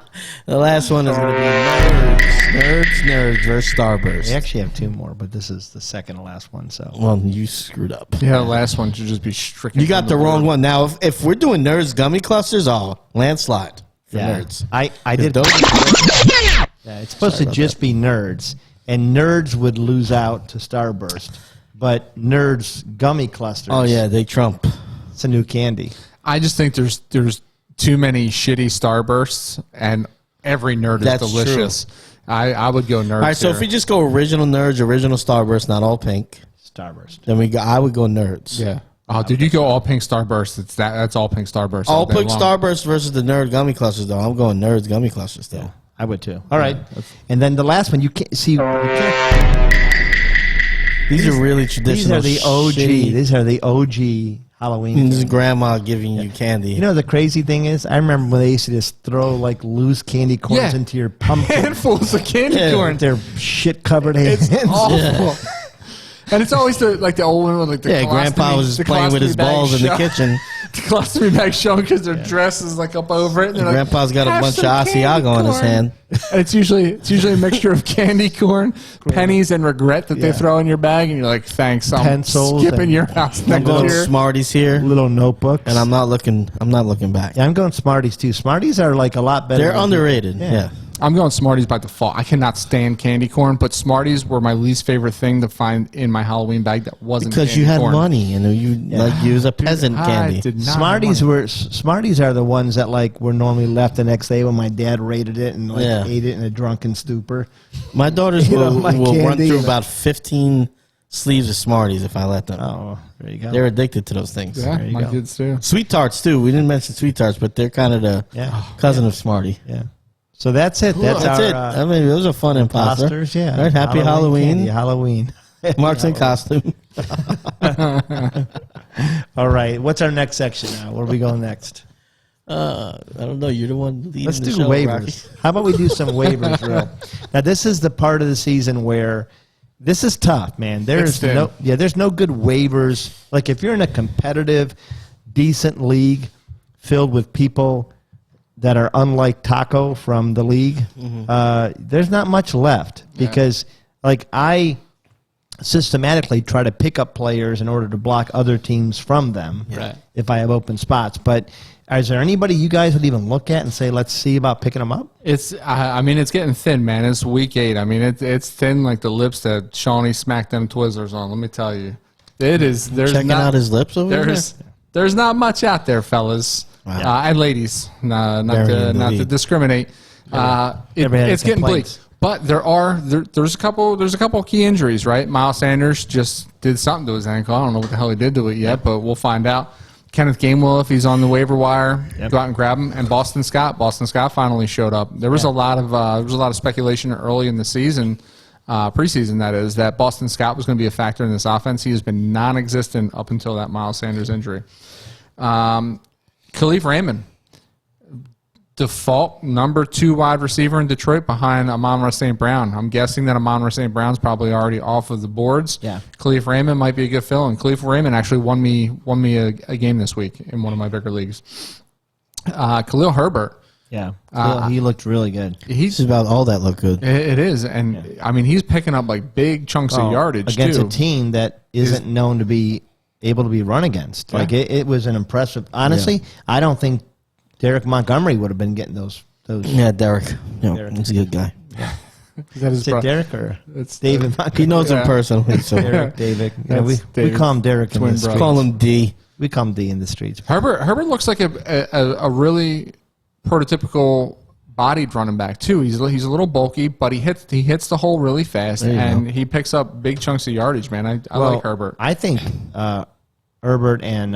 The last one is going to be nerds versus We Starburst. actually have two more, but this is the second to last one. So, Well, you screwed up. Yeah, the last one should just be stricken. You got from the wrong board. one. Now, if we're doing nerds gummy clusters, landslide for nerds. I did. Those- Yeah, it's supposed to just be nerds, and nerds would lose out to Starburst, but nerds gummy clusters. Oh yeah, they trump. it's a new candy. I just think there's too many shitty Starbursts, and every nerd is That's delicious. I would go nerds. All right, so here. if we just go original nerds, original Starburst, not all pink, Starburst. then I would go nerds. yeah. Oh, dude, you go all pink Starburst. That's all pink Starburst. All day pink long. Starburst versus the nerd gummy clusters, though. I'm going nerds gummy clusters, though. I would too. All right, and then the last one you can't see. You can't, These are really these traditional. are the OG. shitty- These are the OG Halloween. This is candy. grandma giving you candy. You know the crazy thing is, I remember when they used to just throw like loose candy corns Yeah. into your pumpkin. Handfuls of candy Yeah. corn. With their shit covered hands. It's awful. And it's always the old one with like the Yeah, grandpa colostomy- was just the playing with his colostomy bag balls in the showing- kitchen. The colostomy bag showing because their dress is like up over it. And they're like, Grandpa's got a "Have bunch of some candy Asiago on his corn." hand. And it's usually a mixture of candy corn, pennies, and regret that they throw in your bag, and you're like, "Thanks, I'm Pencils skipping and- your house I'm next going year." Smarties here, Little notebooks. and I'm not looking back. Yeah, I'm going Smarties too. Smarties are like a lot better. They're than- underrated. Yeah. Yeah. I'm going Smarties by default. I cannot stand candy corn, but Smarties were my least favorite thing to find in my Halloween bag that wasn't Because candy you had corn. money and you was a peasant I candy. did not have Smarties money. were Smarties are the ones that like were normally left the next day when my dad raided it and like Yeah. ate it in a drunken stupor. My daughters You know, will my run candy through and- about 15 sleeves of Smarties if I let them. Oh, there you go. They're addicted to those things. Yeah, There you my go. kids too. Sweet tarts too. We didn't mention sweet tarts, but they're kind of the Yeah. cousin of Smartie. Yeah. So that's it. That's, That's our, it. I mean, it was a fun imposter. imposters. Yeah. Right, happy Halloween. candy, Halloween. Mark's in costume. All right. What's our next section now? Where are we going next? I don't know. You're the one leading Let's the do show, waivers. Rocky. How about we do some waivers, real? Now, this is the part of the season where this is tough, man. It's thin. There's no good waivers. Like if you're in a competitive, decent league filled with people that are unlike Taco from the league, there's not much left because, like, I systematically try to pick up players in order to block other teams from them Right. if I have open spots. But is there anybody you guys would even look at and say, let's see about picking them up? It's I mean it's getting thin, man. It's week 8. I mean it's thin like the lips that Shawnee smacked them Twizzlers on. Let me tell you, it is. There's Checking not, out his lips over there. there's not much out there, fellas and ladies. Not Burying the to lead. discriminate. Never had It's getting bleak. complaints. But there's a couple key injuries, right? Miles Sanders just did something to his ankle. I don't know what the hell he did to it yet, but we'll find out. Kenneth Gainwell, if he's on the waiver wire, go out and grab him. And Boston Scott finally showed up. There was a lot of speculation early in the season, preseason that is, that Boston Scott was going to be a factor in this offense. He has been non-existent up until that Miles Sanders injury. Khalif Raymond, default number 2 wide receiver in Detroit behind Amon-Ra St. Brown. I'm guessing that Amon-Ra St. Brown's probably already off of the boards. Yeah. Khalif Raymond might be a good fill, and Khalif Raymond actually won me a game this week in one of my bigger leagues. Khalil Herbert. Yeah. He looked really good. This is about all that look good. It is, and I mean he's picking up like big chunks of yardage against too. a team that isn't known to be able to be run against. Like it was an impressive. Honestly, I don't think Derek Montgomery would have been getting those. Yeah, Derek. Yeah, Derek. he's a good guy. Is that his Is it bro- Derek or It's David He Montgomery? knows Yeah. him personally, so Derek, David. Yeah, we That's David's call him Derek in twin the brother. streets. call him D. We call him D in the streets. Herbert looks like a really prototypical bodied running back too. He's a little bulky, but he hits the hole really fast, There you and he picks up big chunks of yardage. Man, I like Herbert. I think Herbert and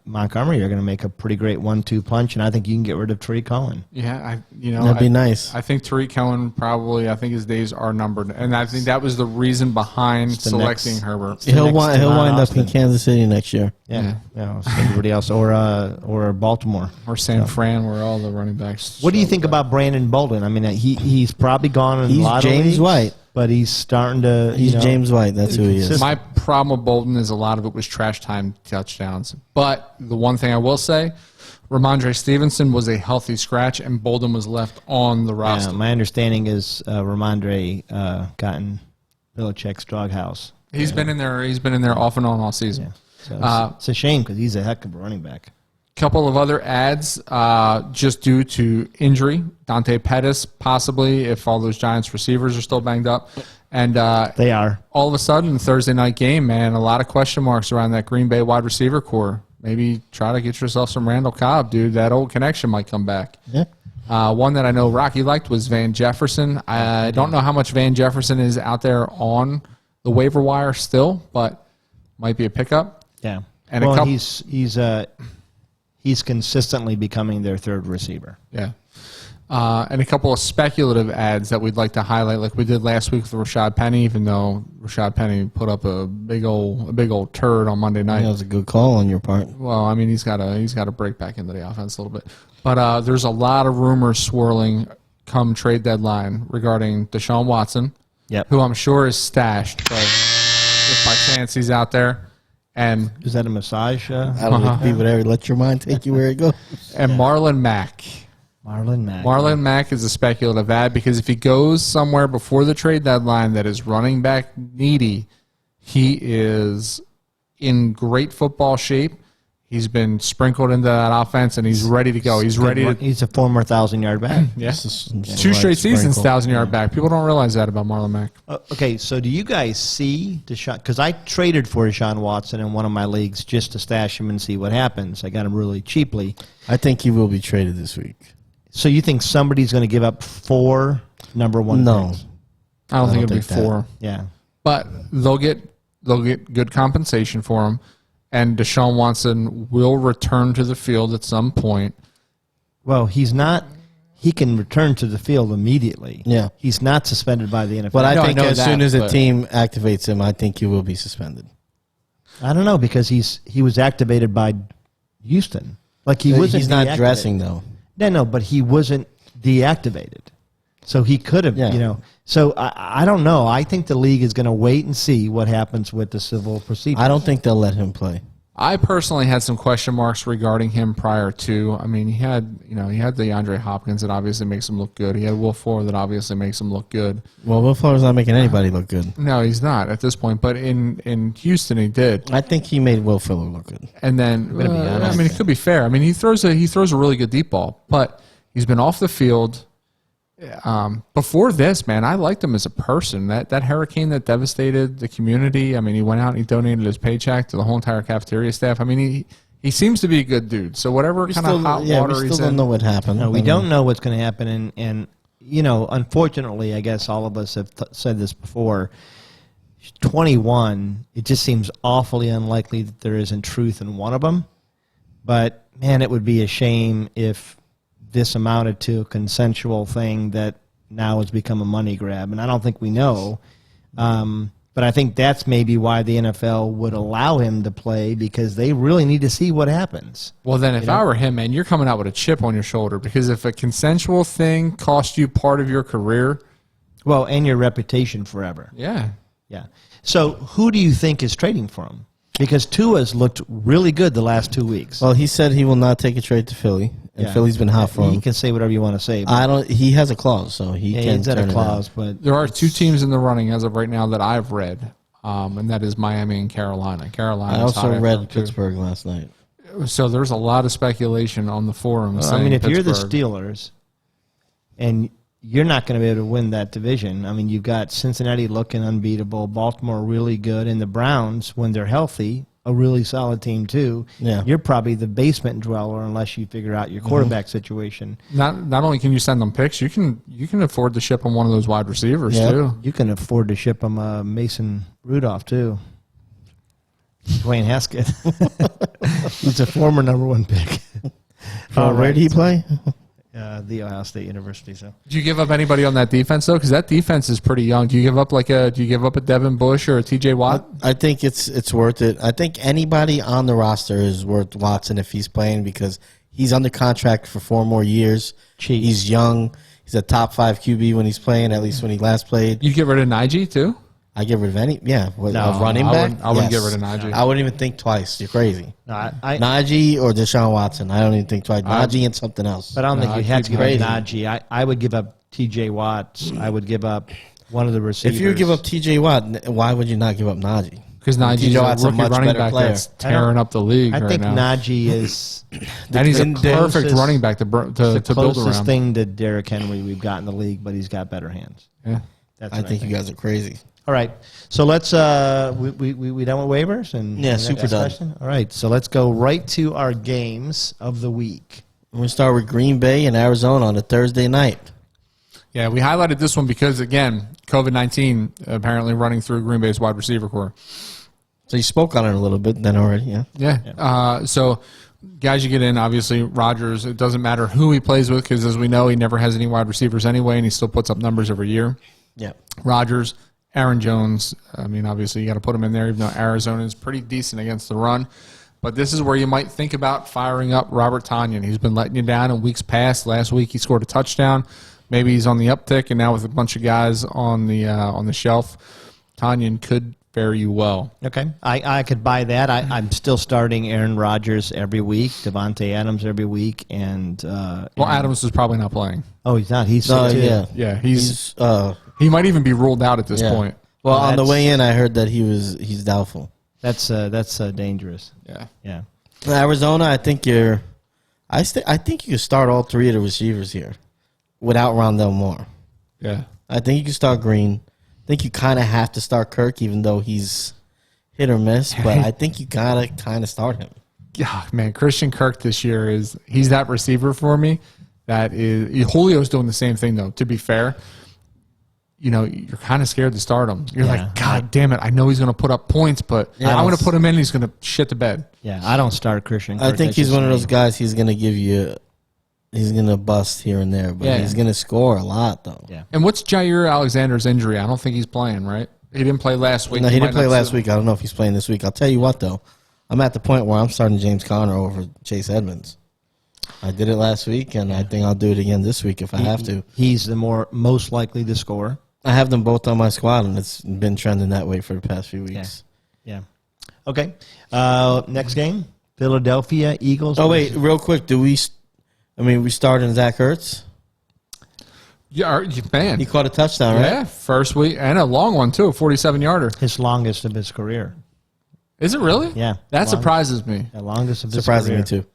Montgomery are going to make a pretty great 1-2 punch, and I think you can get rid of Tariq Cohen. Yeah, That'd be nice. I think Tariq Cohen probably. I think his days are numbered, and I think that was the reason behind selecting Herbert. He'll wind up in Kansas City next year. Yeah. Everybody else, or Baltimore, or San Fran, where all the running backs. What do you think about Brandon Bolden? I mean, he's probably gone in a lot of James leagues, White. but he's starting to. He's James White. That's who he is. My problem with Bolden is a lot of it was trash time touchdowns. But the one thing I will say, Ramondre Stevenson was a healthy scratch, and Bolden was left on the roster. My understanding is Ramondre got in Belichick's doghouse. He's been in there. He's been in there off and on all season. So it's a shame because he's a heck of a running back. Couple of other ads just due to injury. Dante Pettis, possibly, if all those Giants receivers are still banged up. And they are. All of a sudden, Thursday night game, man, a lot of question marks around that Green Bay wide receiver core. Maybe try to get yourself some Randall Cobb, dude. That old connection might come back. Yeah. One that I know Rocky liked was Van Jefferson. I don't know how much Van Jefferson is out there on the waiver wire still, but might be a pickup. Yeah. And he's consistently becoming their third receiver. Yeah. And a couple of speculative ads that we'd like to highlight, like we did last week with Rashad Penny, even though Rashad Penny put up a big old turd on Monday night. That was a good call on your part. Well, I mean, he's got to break back into the offense a little bit. But there's a lot of rumors swirling come trade deadline regarding Deshaun Watson, who I'm sure is stashed, but if by chance he's out there. And is that a massage? I don't leave it there. Let your mind take you where it goes. And Marlon Mack. Marlon Mack is a speculative ad because if he goes somewhere before the trade deadline that is running back needy, he is in great football shape. He's been sprinkled into that offense, and he's ready to go. He's ready. He's a former 1,000-yard back. Yeah. 2 straight seasons, 1,000-yard back. People don't realize that about Marlon Mack. Okay, so do you guys see Deshaun? Because I traded for Deshaun Watson in one of my leagues just to stash him and see what happens. I got him really cheaply. I think he will be traded this week. So you think somebody's going to give up 4 number 1 No. picks? I don't think it'll be 4. Yeah. But they'll get good compensation for him. And Deshaun Watson will return to the field at some point. Well, he's not. He can return to the field immediately. Yeah. He's not suspended by the NFL. But I think as soon as a team activates him, I think he will be suspended. I don't know because he was activated by Houston. Like he's not dressing though. No, but he wasn't deactivated. So he could have, So I don't know. I think the league is going to wait and see what happens with the civil procedure. I don't think they'll let him play. I personally had some question marks regarding him prior to. I mean, he had DeAndre Hopkins that obviously makes him look good. He had Will Fuller that obviously makes him look good. Well, Will Fuller's not making anybody look good. No, he's not at this point. But in Houston, he did. I think he made Will Fuller look good. And then, I mean, it could be fair. I mean, he throws a really good deep ball, but he's been off the field. Before this, man, I liked him as a person. That hurricane that devastated the community. I mean, he went out and he donated his paycheck to the whole entire cafeteria staff. I mean, he seems to be a good dude. So whatever kind of hot water he's in, we still don't know what happened. No, we don't know what's going to happen, and unfortunately, I guess all of us have said this before. 21, it just seems awfully unlikely that there isn't truth in one of them. But man, it would be a shame if this amounted to a consensual thing that now has become a money grab, and I don't think we know. But I think that's maybe why the NFL would allow him to play because they really need to see what happens. Well, then if I were him, man, you're coming out with a chip on your shoulder because if a consensual thing cost you part of your career, well, and your reputation forever. Yeah. So who do you think is trading for him? Because Tua's looked really good the last 2 weeks. Well, he said he will not take a trade to Philly, and Philly's been hot for him. You can say whatever you want to say. He has a clause, so he can he's got a clause. But there are 2 teams in the running as of right now that I've read, and that is Miami and Carolina. I also read Pittsburgh last night. So there's a lot of speculation on the forums. I mean, if you're the Steelers, and you're not going to be able to win that division. I mean, you've got Cincinnati looking unbeatable, Baltimore really good, and the Browns, when they're healthy, a really solid team too. Yeah. You're probably the basement dweller unless you figure out your quarterback situation. Not only can you send them picks, you can afford to ship them one of those wide receivers too. You can afford to ship them Mason Rudolph too. Dwayne Haskett. He's a former number 1 pick. Where did he play? The Ohio State University. So, Do you give up anybody on that defense though? Because that defense is pretty young. Do you give up a Devin Bush or a T.J. Watt? I think it's worth it. I think anybody on the roster is worth Watson if he's playing because he's under contract for 4 more years. Cheap. He's young. He's a top 5 QB when he's playing, at least when he last played. You get rid of Najee too? I get rid of any, No, a running back. I wouldn't get rid of Najee. I wouldn't even think twice. You're crazy. no, Najee or Deshaun Watson. I don't even think twice. Najee and something else. but I don't think No, you had to give up crazy. Najee. I would give up T.J. Watts. I would give up one of the receivers. If you give up T.J. Watt, why would you not give up Najee? Because Najee's T.J. Watt's a a rookie much running better back player. that's tearing up the league I right think now. Najee is And he's a the perfect closest- running back to the build closest around. thing to Derrick Henry we've got in the league, but he's got better hands. Yeah. That's I what think you guys are crazy. All right, so let's we done with waivers and Yeah, and super that done. discussion? All right, so let's go right to our games of the week. We're going to start with Green Bay and Arizona on a Thursday night. Yeah, we highlighted this one because, again, COVID-19 apparently running through Green Bay's wide receiver core. So you spoke on it a little bit then already, yeah? Yeah. So guys you get in, obviously, Rodgers, it doesn't matter who he plays with because, as we know, he never has any wide receivers anyway, and he still puts up numbers every year. Yeah. Rodgers, Aaron Jones, I mean, obviously, you got to put him in there, even though Arizona is pretty decent against the run. But this is where you might think about firing up Robert Tonyan. He's been letting you down in weeks past. Last week, he scored a touchdown. Maybe he's on the uptick, and now with a bunch of guys on the shelf, Tonyan could fare you well. Okay, I could buy that. I'm still starting Aaron Rodgers every week, Devontae Adams every week, and Adams is probably not playing. oh, he's not. He's No, sick, too. yeah. Yeah, he might even be ruled out at this Yeah. point. Well, Well, on the that's- way in, I heard that he's doubtful. That's dangerous. Yeah. Yeah. Arizona, I think I think you can start all 3 of the receivers here without Rondell Moore. Yeah. I think you can start Green. I think you kind of have to start Kirk, even though he's hit or miss. But I think you gotta kind of start him. Yeah, man, Christian Kirk this year he's that receiver for me. That is Julio's doing the same thing though. To be fair, you know, you're kind of scared to start him. You're Yeah. like, God damn it! I know he's going to put up points, but Yeah. I'm going to put him in. He's going to shit the bed. Yeah, I don't start Christian Kirk. I think That's he's just one of me. those guys. He's gonna give you. He's gonna bust here and there, but Yeah. he's gonna score a lot though. Yeah. And what's Jair Alexander's injury? I don't think he's playing. Right? He didn't play last week. No, he might didn't play not last see- week. I don't know if he's playing this week. I'll tell you what though, I'm at the point where I'm starting James Conner over Chase Edmonds. I did it last week, and I think I'll do it again this week if I have to. He's the most likely to score. I have them both on my squad, and it's been trending that way for the past few weeks. Yeah. Okay. Next game, Philadelphia Eagles. Oh wait, real quick, we started Zach Ertz. Yeah, man. He caught a touchdown, right? Yeah, first week and a long one too, a 47-yarder. His longest of his career. Is it really? Yeah. That surprises me. The longest of his Surprising career. me too.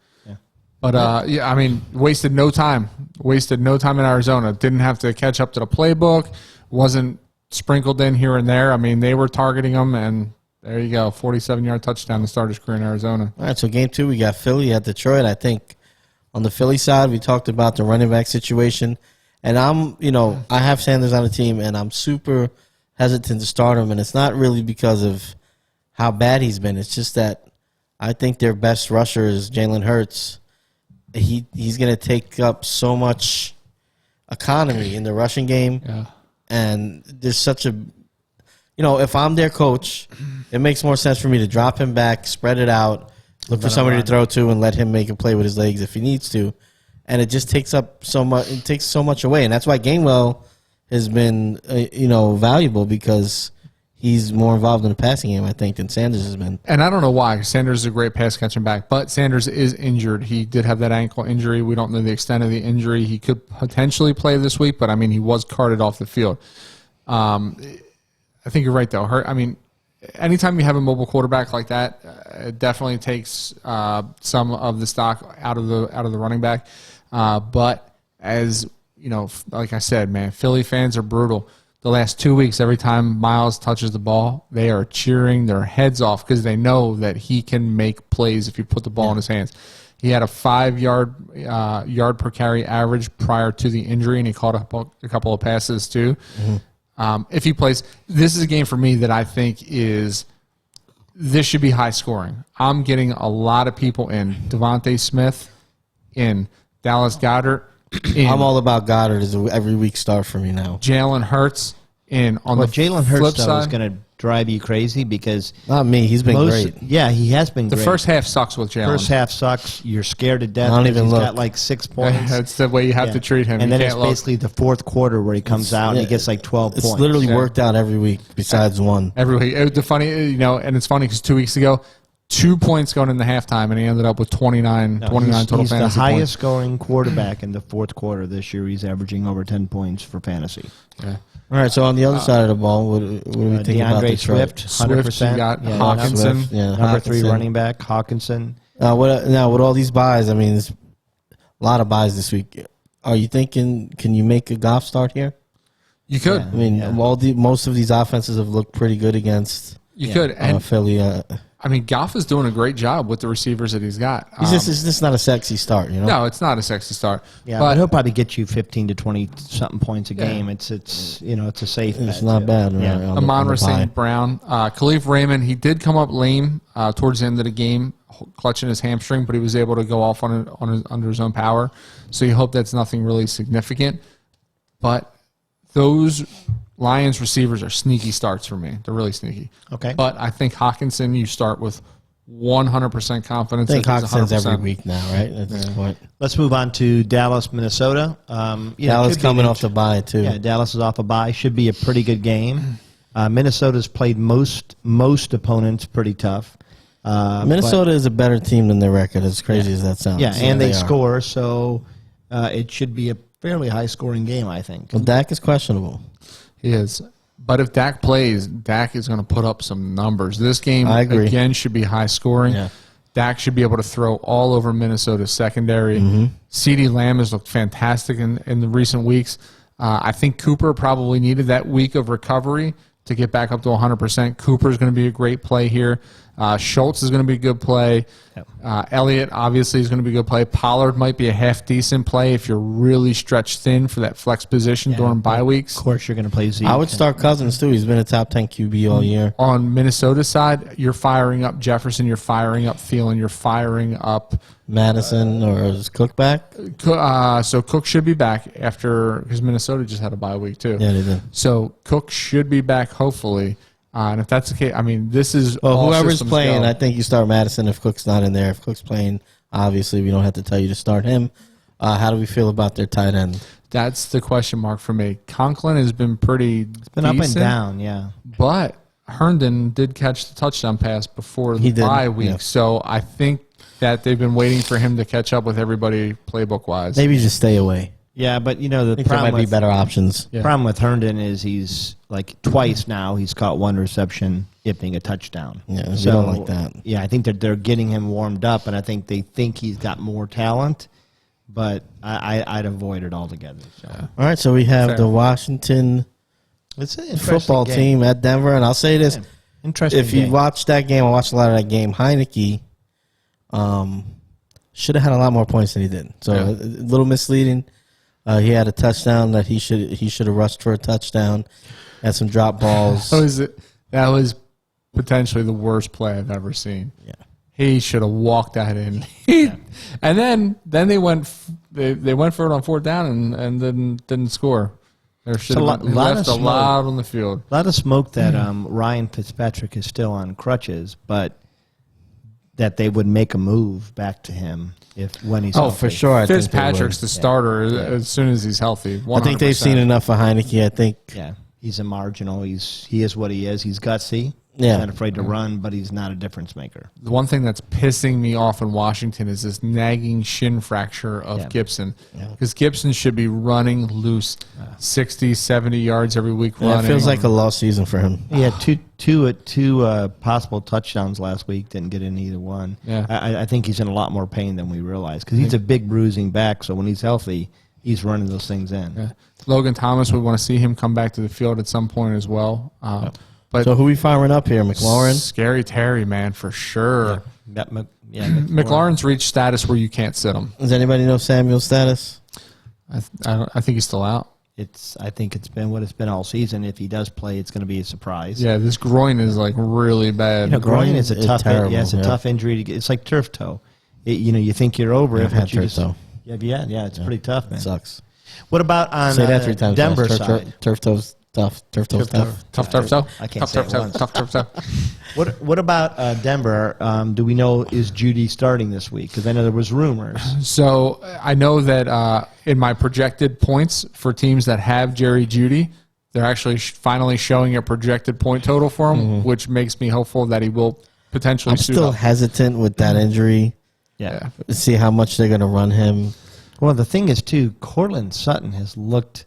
But yeah, I mean, wasted no time. Wasted no time in Arizona. Didn't have to catch up to the playbook. Wasn't sprinkled in here and there. I mean, they were targeting him, and there you go, 47-yard touchdown to start his career in Arizona. All right, so game 2, we got Philly at Detroit. I think on the Philly side, we talked about the running back situation, and I have Sanders on the team, and I'm super hesitant to start him, and it's not really because of how bad he's been. It's just that I think their best rusher is Jalen Hurts. He's going to take up so much economy in the rushing game. Yeah. And there's such a, if I'm their coach, it makes more sense for me to drop him back, spread it out, look for somebody to throw to, and let him make a play with his legs if he needs to. And it just takes up so much. It takes so much away, and that's why Gainwell has been, valuable because he's more involved in the passing game, I think, than Sanders has been. And I don't know why. Sanders is a great pass catching back, but Sanders is injured. He did have that ankle injury. We don't know the extent of the injury. He could potentially play this week, but I mean, he was carted off the field. I think you're right, though. Anytime you have a mobile quarterback like that, it definitely takes some of the stock out of the running back. But as like I said, man, Philly fans are brutal. The last 2 weeks, every time Miles touches the ball, they are cheering their heads off because they know that he can make plays if you put the ball in his hands. He had a 5-yard yard per carry average prior to the injury, and he caught a couple of passes too. If he plays, this is a game for me that I think is this should be high scoring. I'm getting a lot of people in. Devontae Smith in. Dallas Goedert in. I'm all about Goddard as a every week start for me now. Jalen Hurts in. On Well, the Jalen flip Hurts, though, is side, going to drive you crazy because Not me. He's been great. Yeah, he has been the great. first half sucks with Jalen. First half sucks. You're scared to death. I don't 'cause even he's look. got like 6 points. That's the way you have Yeah. to treat him. And You then it's can't look. basically the fourth quarter where he comes out and he gets like 12 It's points. literally Yeah. worked out every week besides one. Every week. The funny, and it's funny because 2 weeks ago, 2 points going into halftime, and he ended up with 29 total he's fantasy the highest points. scoring quarterback in the fourth quarter this year. He's averaging over 10 points for fantasy. Yeah. All right, so on the other side of the ball, what do we think about DeAndre Detroit? Swift, 100%. Swift, you got Yeah, Hawkinson. Swift, yeah, Number 3 Hawkinson. running back, Hawkinson. Now, with all these buys, I mean, there's a lot of buys this week. Are you thinking? Can you make a Goff start here? You could. I mean, most of these offenses have looked pretty good against You could. And, Philly. I mean, Goff is doing a great job with the receivers that he's got. It's just not a sexy start, you know. No, it's not a sexy start. Yeah, but but he'll probably get you 15 to 20 something points a game. It's it's a safe bet. It's not too. bad. Right, Yeah. on the Amon-Ra bye. St. Brown, Khalif Raymond, he did come up lame towards the end of the game, clutching his hamstring, but he was able to go off under his own power. So you hope that's nothing really significant. But those Lions receivers are sneaky starts for me. They're really sneaky. Okay. But I think Hawkinson, you start with 100% confidence. I think that he's Hawkinson's 100%. every week now, right? At this point, Let's move on to Dallas, Minnesota. Dallas coming off the bye too. Yeah, Dallas is off a bye. Should be a pretty good game. Minnesota's played most opponents pretty tough. Minnesota is a better team than their record, as crazy as that sounds. Yeah, and they are. score, so it should be a fairly high-scoring game, I think. Well, Dak is questionable. He is. But if Dak plays, Dak is going to put up some numbers. This game, I agree. again, should be high scoring. Yeah. Dak should be able to throw all over Minnesota's secondary. Mm-hmm. CeeDee Lamb has looked fantastic in the recent weeks. I think Cooper probably needed that week of recovery to get back up to 100%. Cooper is going to be a great play here. Schultz is going to be a good play. Elliott obviously is going to be a good play. Pollard might be a half decent play if you're really stretched thin for that flex position during bye weeks. Of course, you're going to play Zeke. I would start Cousins too. He's been a top 10 QB all year. On Minnesota's side, you're firing up Jefferson, you're firing up Thielen, you're firing up Madison or is Cook back? so Cook should be back after because Minnesota just had a bye week too. Yeah, they did. So Cook should be back hopefully. And if that's the case, I mean, this is Well, all whoever's systems playing, go. I think you start Madison if Cook's not in there. If Cook's playing, obviously we don't have to tell you to start him. How do we feel about their tight end? That's the question mark for me. Conklin has been pretty been up and down, yeah. but Herndon did catch the touchdown pass before the He did, bye week. yeah. So I think that they've been waiting for him to catch up with everybody playbook-wise. Maybe just stay away. Yeah, but the I think there problem might be with, better options. Yeah. problem with Herndon is he's like twice now he's caught one reception, yipping a touchdown. Yeah, we don't like that. Yeah, I think that they're getting him warmed up, and I think they think he's got more talent, but I'd avoid it altogether. So. All right, so we have Fair. the Washington It's an interesting football game. team at Denver, and I'll say this: Yeah. Interesting. if you game. watched that game, I watched a lot of that game. Heineke should have had a lot more points than he did. So Yeah. a little misleading. He had a touchdown that he should have rushed for a touchdown. Had some drop balls. That was potentially the worst play I've ever seen. Yeah. He should have walked that in. And then they went they went for it on fourth down and didn't score. There should It's a have lot- been lot left of a smoke. lot on the field. A lot of smoke that Ryan Fitzpatrick is still on crutches, but that they would make a move back to him when he's Oh, healthy. for sure. I think they Fitzpatrick's the would. starter as soon as he's healthy. 100%. I think they've seen enough of Heineke. I think. Yeah, he's a marginal. He is what he is. He's gutsy. Yeah. He's not afraid to run, but he's not a difference maker. The one thing that's pissing me off in Washington is this nagging shin fracture of Yeah. Gibson. Because Gibson should be running loose 60, 70 yards every week Yeah, running. it feels like a lost season for him. He had two possible touchdowns last week. Didn't get in either one. Yeah. I think he's in a lot more pain than we realize because he's a big bruising back. So when he's healthy, he's running those things in. Yeah. Logan Thomas, we want to see him come back to the field at some point as well. But So who we firing up here? McLaurin? Scary Terry, man, for sure. McLaurin's reached status where you can't sit him. Does anybody know Samuel's status? I think he's still out. I think it's been what it's been all season. If he does play, it's going to be a surprise. Yeah, this groin is like really bad. You know, groin is a tough. terrible, It's a tough injury to get. It's like turf toe. You think you're over it, I've had but you turf just toe. yeah, it's pretty tough, man. It sucks. What about on Say that 3 times. Denver fast. side? Turf toes tough. Turf toes tough. Tough turf toe. I can't Tough say turf it toe. once. Tough turf toe. What about Denver? Do we know, is Judy starting this week? Because I know there was rumors. So I know that in my projected points for teams that have Jerry Jeudy, they're actually finally showing a projected point total for him, which makes me hopeful that he will potentially I'm suit still up. hesitant with that injury. Yeah. See how much they're going to run him. Well, the thing is, too, Cortland Sutton has looked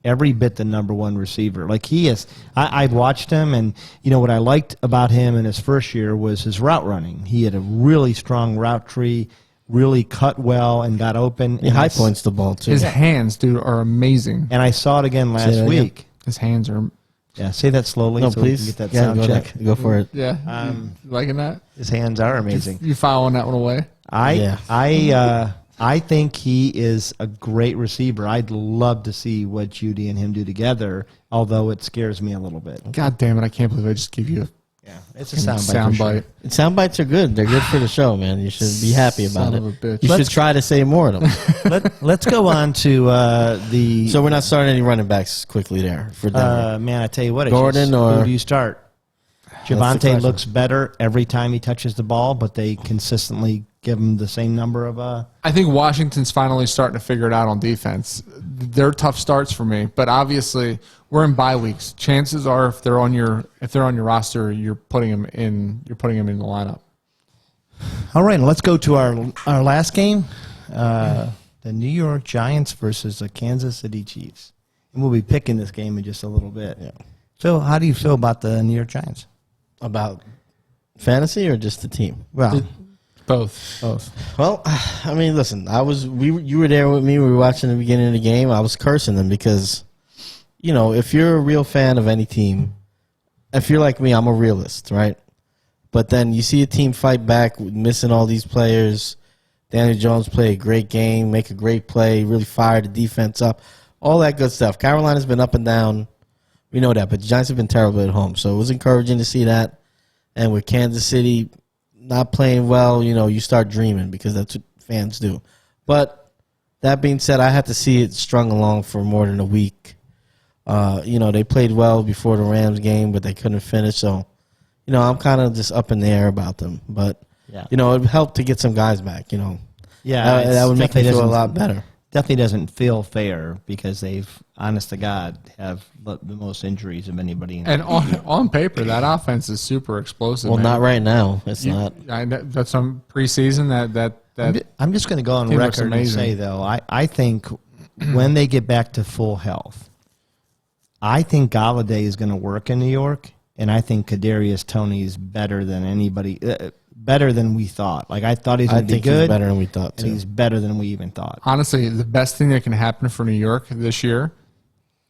every bit the number one receiver. Like he is. I've watched him, and what I liked about him in his first year was his route running. He had a really strong route tree, really cut well and got open. He high points the ball, too. His hands, dude, are amazing. And I saw it again last that week. His hands are, Yeah, say that slowly No, so please. we can get that Yeah, sound go check. ahead. Go for it. yeah. You liking that? His hands are amazing. You filing that one away? I think he is a great receiver. I'd love to see what Judy and him do together, although it scares me a little bit. God damn it! I can't believe I just gave you Yeah, it's a a soundbite. sound for sure. bite. Sound bites are good. They're good for the show, man. You should be happy about Son it. of a bitch. You Let's- should try to say more of them. Let's go on to the. So we're not starting any running backs quickly there for Denver. Man, I tell you what, Gordon or- who do you start? the Javante question. looks better every time he touches the ball, but they consistently give him the same number of. I think Washington's finally starting to figure it out on defense. They're tough starts for me, but obviously we're in bye weeks. Chances are, if they're on your roster, you're putting them in. You're putting them in the lineup. All right, let's go to our last game, the New York Giants versus the Kansas City Chiefs, and we'll be picking this game in just a little bit. Yeah. Phil, how do you feel about the New York Giants? About fantasy or just the team? Well, Both. Well, I mean, listen, you were there with me. We were watching the beginning of the game. I was cursing them because, if you're a real fan of any team, if you're like me, I'm a realist, right? But then you see a team fight back, missing all these players. Daniel Jones play a great game, make a great play, really fire the defense up, all that good stuff. Carolina's been up and down. We know that, but the Giants have been terrible at home. So it was encouraging to see that. And with Kansas City not playing well, you start dreaming because that's what fans do. But that being said, I had to see it strung along for more than a week. They played well before the Rams game, but they couldn't finish. So, I'm kind of just up in the air about them. But, Yeah. it helped to get some guys back, yeah, That would make me definitely feel a doesn't- lot better. Definitely doesn't feel fair because they've, honest to God, have the most injuries of anybody. In And on paper, that offense is super explosive. Well, man. not right now. It's not. I know, that's some preseason that I'm just going to go on team looks record and amazing. say, though, I think when they get back to full health, I think Galladay is going to work in New York, and I think Kadarius Toney is better than anybody, better than we thought. Like, I thought he's I going to be think good, he's better than we thought, and too. he's better than we even thought. honestly, the best thing that can happen for New York this year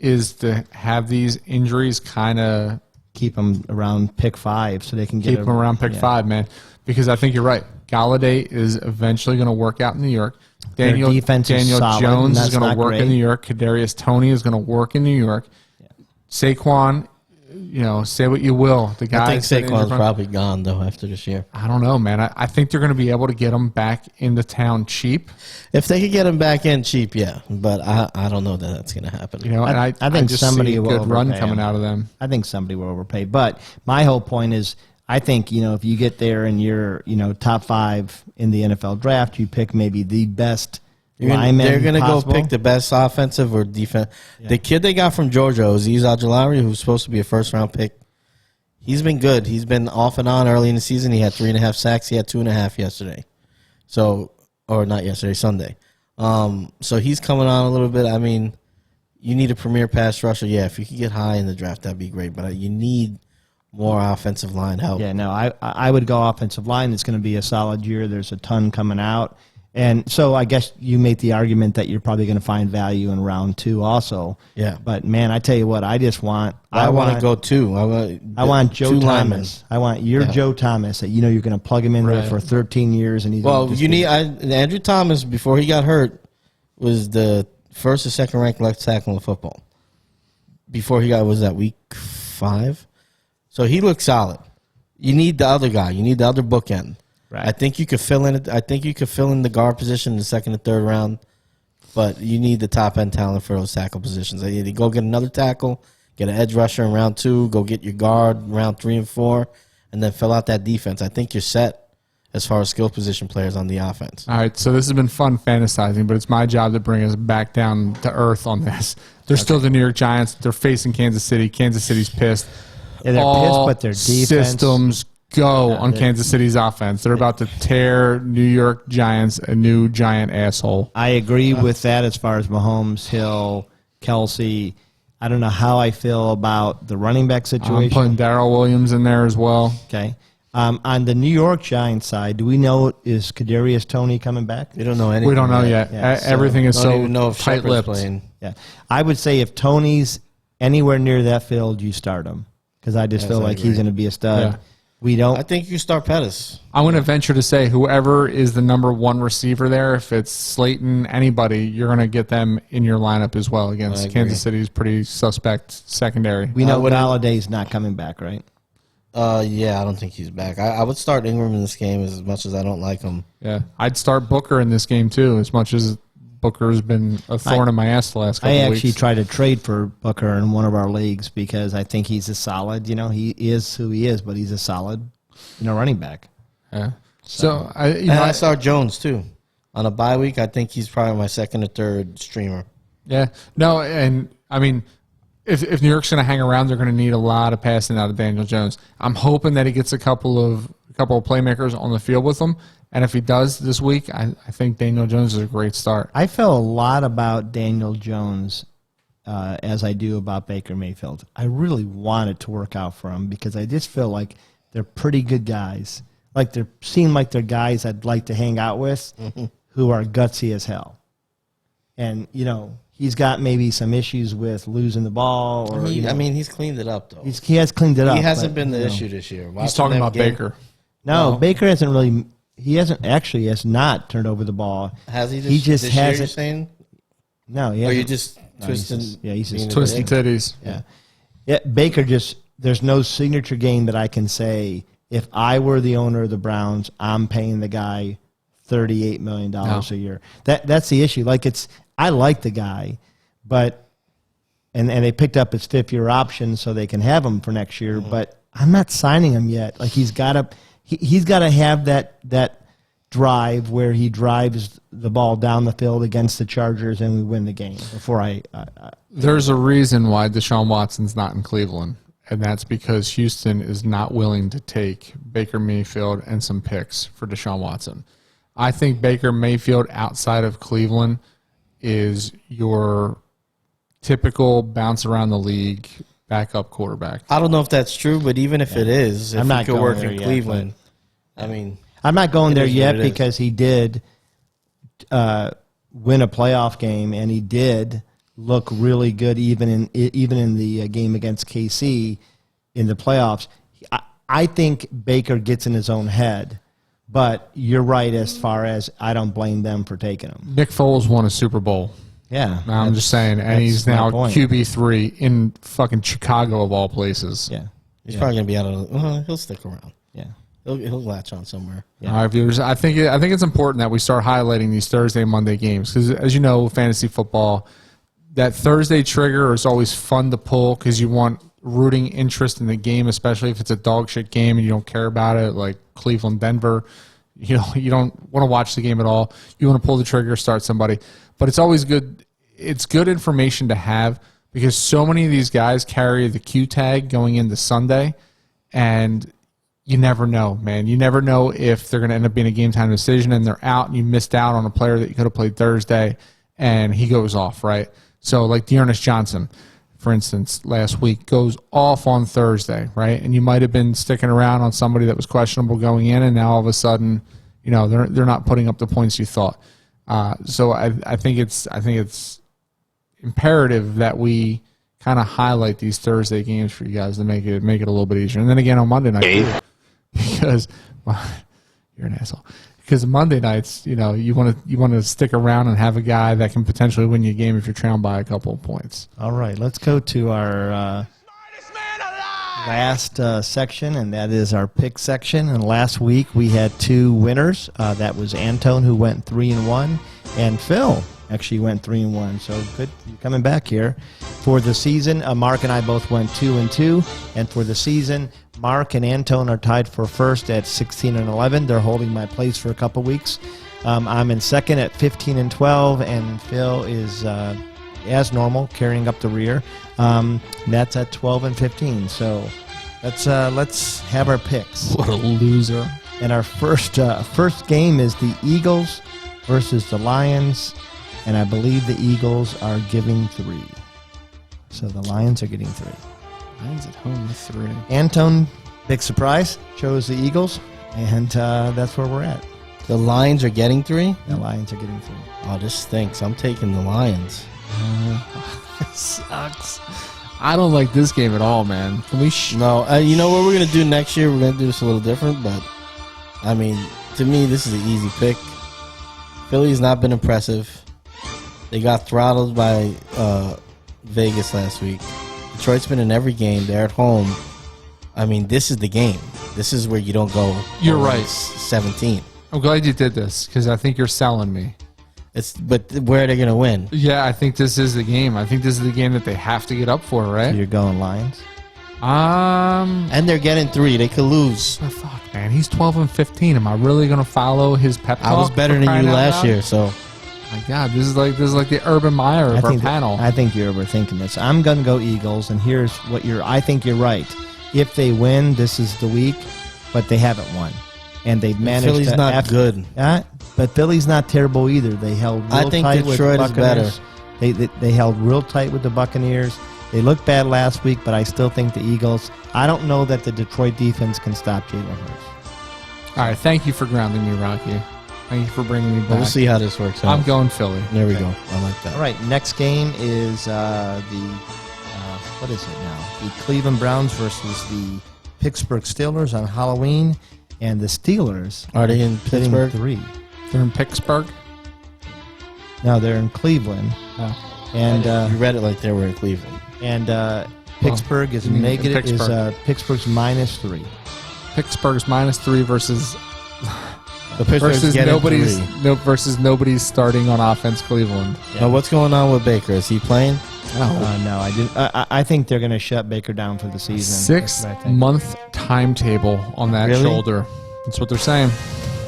is to have these injuries kind of Keep them around pick 5 so they can keep them around pick 5, man. Because I think you're right. Galladay is eventually going to work out in New York. Their defense is Daniel solid, and Jones is that's going not to work great. in New York. Kadarius Toney is going to work in New York. Saquon, say what you will. The guy I think Saquon's probably gone, though, after this year. I don't know, man. I think they're going to be able to get him back into town cheap. If they could get him back in cheap, yeah. But I don't know that that's going to happen. And I think just somebody see a will good run overpay coming him. out of them. I think somebody will overpay. But my whole point is, I think, if you get there and you're, top 5 in the NFL draft, you pick maybe the best lineman They're going to go possible. pick the best offensive or defense. Yeah. The kid they got from Georgia, Azeez Ojulari, who's supposed to be a first-round pick, he's been good. He's been off and on early in the season. He had 3.5 sacks. He had 2.5 yesterday. Or not yesterday, Sunday. So he's coming on a little bit. I mean, you need a premier pass rusher. Yeah, if you could get high in the draft, that'd be great. But you need more offensive line help. Yeah, no, I would go offensive line. It's going to be a solid year. There's a ton coming out. And so I guess you made the argument that you're probably going to find value in round 2 also. Yeah. But, man, I tell you what, I want to go 2. I want Joe 2 Thomas. linemen. I want your Joe Thomas that you're going to plug him in there Right. for 13 years. And he's Well, gonna just Andrew Thomas, before he got hurt, was the first or second ranked left tackle in football. Before he got, was that week 5? So he looked solid. You need the other guy. You need the other bookend. Right. I think you could fill in. I think you could fill in the guard position in the second and third round, but you need the top end talent for those tackle positions. You go get another tackle, get an edge rusher in round 2, go get your guard round 3 and 4, and then fill out that defense. I think you're set as far as skill position players on the offense. All right, so this has been fun fantasizing, but it's my job to bring us back down to earth on this. They're still the New York Giants. They're facing Kansas City. Kansas City's pissed. Yeah, they're pissed, but their defense. Systems go on Kansas City's offense. They're about to tear New York Giants a new giant asshole. I agree with that as far as Mahomes, Hill, Kelsey. I don't know how I feel about the running back situation. I'm putting Darrell Williams in there as well. Okay. On the New York Giants side, do we know, is Kadarius Toney coming back? We don't know anything. We don't know yet. Yeah, so Everything is Don't so even know if Shepard's tight-lipped. playing. Yeah. I would say if Toney's anywhere near that field, you start him because I just Yes, feel I like agree. he's going to be a stud. Yeah. We don't. I think you start Pettis. I'm going to venture to say whoever is the number 1 receiver there, if it's Slayton, anybody, you're going to get them in your lineup as well I against agree. Kansas City's pretty suspect secondary. We know wouldn't- Galladay's not coming back, right? Yeah, I don't think he's back. I would start Ingram in this game as much as I don't like him. Yeah, I'd start Booker in this game too, as much as Booker's been a thorn in my ass the last couple I of actually weeks. tried to trade for Booker in one of our leagues because I think he's a solid. You know, he is who he is, but he's a solid, running back. Yeah. So And I start Jones too. On a bye week, I think he's probably my second or third streamer. yeah, no, and I mean, if New York's going to hang around, they're going to need a lot of passing out of Daniel Jones. I'm hoping that he gets a couple of playmakers on the field with him, and if he does this week, I think Daniel Jones is a great start. I feel a lot about Daniel Jones as I do about Baker Mayfield. I really want it to work out for him because I just feel like they're pretty good guys. Like they seem like they're guys I'd like to hang out with who are gutsy as hell. And, he's got maybe some issues with losing the ball. Or He's cleaned it up though. he has cleaned it up. He hasn't but, been the issue this year. He's Watching talking them about game- Baker. No, Baker hasn't really. He has not turned over the ball. Has he? He just this year, hasn't. you're saying? No, he Or hasn't. you just No, he's twisting? just- yeah, he's just being a Twisted dick? titties. Yeah, Baker just. There's no signature game that I can say. If I were the owner of the Browns, I'm paying the guy $38 million a year. That's the issue. Like I like the guy, but and they picked up his 5th-year option so they can have him for next year. But I'm not signing him yet. Like he's got to have that drive where he drives the ball down the field against the Chargers and we win the game. Before There's a reason why Deshaun Watson's not in Cleveland, and that's because Houston is not willing to take Baker Mayfield and some picks for Deshaun Watson. I think Baker Mayfield outside of Cleveland is your typical bounce around the league backup quarterback. I don't know if that's true, but even if it is, if I'm he not could going work there in yet, Cleveland, I mean, I'm not going It there is what yet it is. because he did win a playoff game and he did look really good even in the game against KC in the playoffs. I think Baker gets in his own head, but you're right as far as I don't blame them for taking him. Nick Foles won a Super Bowl. Yeah, I'm just saying, and that's he's my now point. QB3 in fucking Chicago of all places. Yeah, he's probably gonna be out of. Well, he'll stick around. yeah. He'll latch on somewhere. All right, viewers. I think it's important that we start highlighting these Thursday and Monday games because, as you know, fantasy football, that Thursday trigger is always fun to pull because you want rooting interest in the game, especially if it's a dog shit game and you don't care about it, like Cleveland, Denver. You don't want to watch the game at all. You want to pull the trigger, start somebody. But it's always good. It's good information to have because so many of these guys carry the Q tag going into Sunday, and you never know, man. You never know if they're going to end up being a game time decision and they're out and you missed out on a player that you could have played Thursday and he goes off, right? So like Dearness Johnson, for instance, last week goes off on Thursday, right? And you might have been sticking around on somebody that was questionable going in and now all of a sudden, they're not putting up the points you thought. So I think it's imperative that we kind of highlight these Thursday games for you guys to make it a little bit easier. And then again on Monday night too, because you're an asshole. Because Monday nights, you want to stick around and have a guy that can potentially win you a game if you're trailing by a couple of points. All right, let's go to our last section, and that is our pick section. And last week we had 2 winners. That was Anton, who went 3-1, and Phil actually went 3-1. So good, you're coming back here. For the season, Mark and I both went 2-2, and for the season, Mark and Anton are tied for first at 16-11. They're holding my place for a couple weeks. I'm in second at 15-12, and Phil is as normal, carrying up the rear. That's at 12-15. So let's have our picks. What a loser! And our first game is the Eagles versus the Lions, and I believe the Eagles are giving 3. So the Lions are getting 3. Lions at home with 3. Anton, big surprise, chose the Eagles, and that's where we're at. The Lions are getting 3? The Lions are getting 3. Oh, this stinks. I'm taking the Lions. Sucks. I don't like this game at all, man. Can we? No, you know what we're going to do next year? We're going to do this a little different, but, I mean, to me, this is an easy pick. Philly's not been impressive. They got throttled by Vegas last week. Detroit's been in every game. They're at home. I mean, this is the game. This is where you don't go. You're right. 17. I'm glad you did this because I think you're selling me. But where are they going to win? Yeah, I think this is the game. I think this is the game that they have to get up for, So right? you're going Lions? And they're getting 3. They could lose. Oh, fuck, man. He's 12-15. Am I really going to follow his pep talk? I was better for than crying you out last loud? year, so My God, this is like the Urban Meyer of our panel. I think you're overthinking this. I'm going to go Eagles, and here's what I think you're right. If they win, this is the week, but they haven't won. And they've managed Philly's to... not good. But Philly's not terrible either. They held real I think tight Detroit with is the better. Buccaneers. They held real tight with the Buccaneers. They looked bad last week, but I still think the Eagles... I don't know that the Detroit defense can stop Jalen Hurts. All right, thank you for grounding me, Rocky. Thank you for bringing me back. We'll see how this works out. I'm going Philly. There we go. I like that. All right, next game is what is it now? The Cleveland Browns versus the Pittsburgh Steelers on Halloween, and the Steelers Are they in getting Pittsburgh? 3. They're in Pittsburgh. No, they're in Cleveland, Oh. and You read it like they were in Cleveland. Pittsburgh is you mean negative. Pittsburgh. Is Pittsburgh's -3. Pittsburgh's -3 versus The Pittsburgh's getting 3. versus nobody's starting on offense. Cleveland. Now, what's going on with Baker? Is he playing? No, I didn't. I think they're going to shut Baker down for the season. That's what I think. 6-month timetable on that Really? shoulder. That's what they're saying.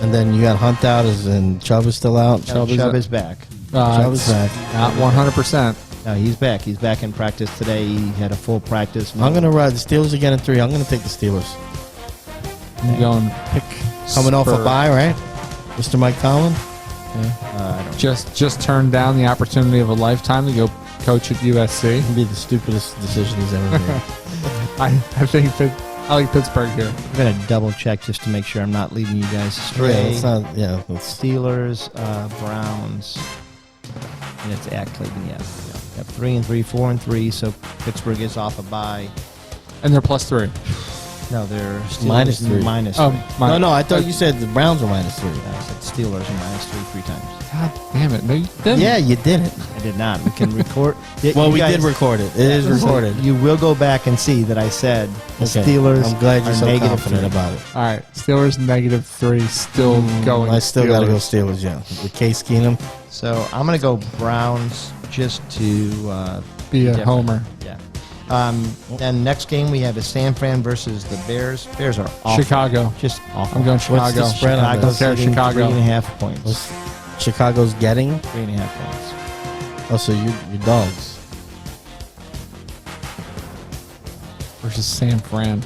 And then you got Hunt out, and Chubb is still out. No, Chubb is back. Chubb is back. Not 100%. No, he's back. He's back in practice today. He had a full practice. I'm going to ride the Steelers again in 3. I'm going to take the Steelers. I'm going pick. Coming off a bye, right? Mr. Mike Tomlin? I don't Just turned down the opportunity of a lifetime to go coach at USC. It'll be the stupidest decision he's ever made. I like Pittsburgh here. I'm going to double check just to make sure I'm not leading you guys Yeah, astray. it's not, yeah, it's, Steelers, Browns, and it's at Cleveland. Yeah, yeah. 3-3, 4-3. So Pittsburgh is off a bye. And they're +3. No, they're Steelers -3. -3. no, I thought you said the Browns were -3. I said Steelers are -3 3 times. God damn it. No, you didn't. Yeah, you didn't. I did not. We can record. Well, You we guys- did record it. It is recorded. You will go back and see that I said the Okay. Steelers I'm glad you're are so negative confident 3. about it. All right. Steelers -3. Still going. I still got to go Steelers. Steelers, yeah. With Case Keenum. So I'm going to go Browns just to Be a different. homer. Yeah. And next game we have is San Fran versus the Bears. Bears are awful. Chicago. Just awful. I'm going What's Chicago. the spread on Chicago's Don't care, getting Chicago. 3.5 points. What's Chicago's getting? 3.5 points. Oh, so you dogs. Versus San Fran.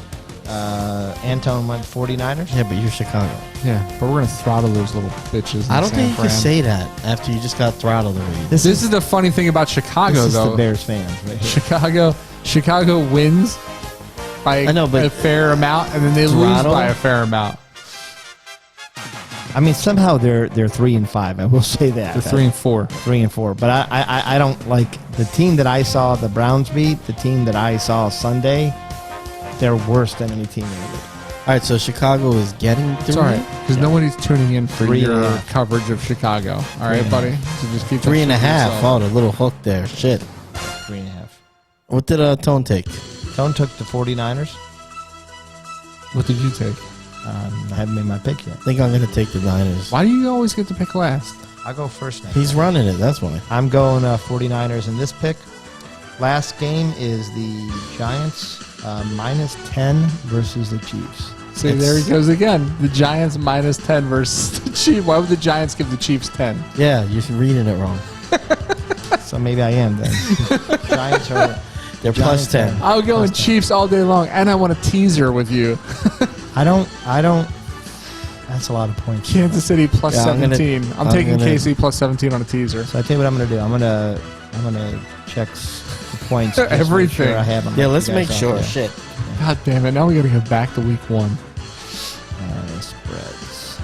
Anton went 49ers. Yeah, but you're Chicago. Yeah, but we're going to throttle those little bitches. in I don't San think you Fran. can say that after you just got throttled already. This is the funny thing about Chicago, This is though. the Bears fans right here. Chicago wins by I know, but a fair amount, and then they lose throttle? by a fair amount. I mean, somehow they're 3-5. I will say that. They're 3 and 4. 3-4. But I don't like the team that I saw the Browns beat. The team that I saw Sunday, they're worse than any team in the league. right, so Chicago is getting 3. It's all right, because nobody's tuning in for 3.5. your coverage of Chicago. All right, 3.5. buddy? So just keep that 3.5. shit to yourself. Oh, the little hook there. Shit. 3.5. What did Tone take? Tone took the 49ers. What did you take? I haven't made my pick yet. I think I'm going to take the Niners. Why do you always get to pick last? I'll go first next. He's running it. That's why. I'm going 49ers in this pick. Last game is the Giants -10 versus the Chiefs. See, there he goes again. The Giants -10 versus the Chiefs. Why would the Giants give the Chiefs 10? Yeah, you're reading it wrong. So maybe I am then. Giants are. They're Giants plus 10. I'll go in Plus 10. Chiefs all day long, and I want a teaser with you. I don't. That's a lot of points. Kansas City plus Yeah, I'm 17. I'm taking gonna- KC plus 17 on a teaser. So I tell you what I'm going to do. I'm gonna check the points. just to make Everything. Sure I have them. Yeah, like let's you guys make out sure. there. Shit. God damn it. Now we got to go back to week 1. Spreads.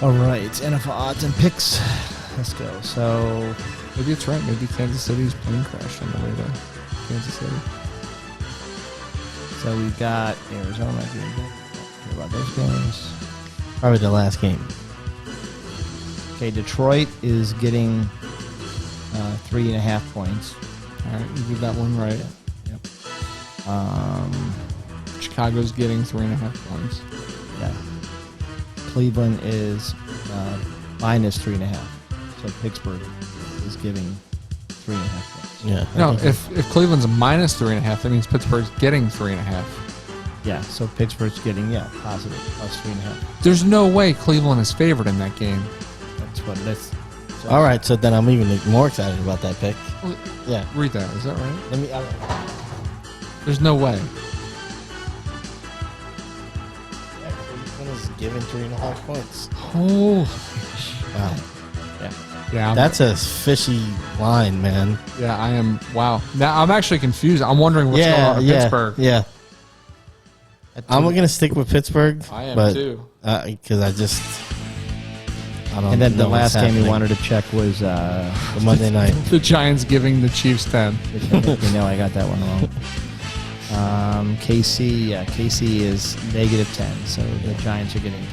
All right, NFL odds and picks. Let's go. So Maybe it's right. Maybe Kansas City's plane crashed on the way to Kansas City. we've got Arizona. Care about those games. Probably the last game. Okay, Detroit is getting 3.5 points. All right, you did that one right. Yep. Chicago's getting 3.5 points. Yeah. Cleveland is -3.5. So Pittsburgh is giving 3.5 points. Yeah. I No, think if Cleveland's -3.5, that means Pittsburgh's getting 3.5. Yeah, so Pittsburgh's getting positive +3.5. There's no way Cleveland is favored in that game. That's what that's. So All right, so then I'm even more excited about that pick. Yeah. Read that. Is that right? Let me. There's no way. Cleveland is giving 3.5 points. Oh, Wow. yeah. That's a fishy line, man. Yeah, I am. Wow. Now I'm actually confused. I'm wondering what's going on in Pittsburgh. Yeah. I'm going to stick with Pittsburgh. I am but, too. Because I just. I don't And then the know what's last game we happening. wanted to check was The Monday night. The Giants giving the Chiefs 10. you know I got that one wrong. KC, KC is -10, so the Giants are getting 10.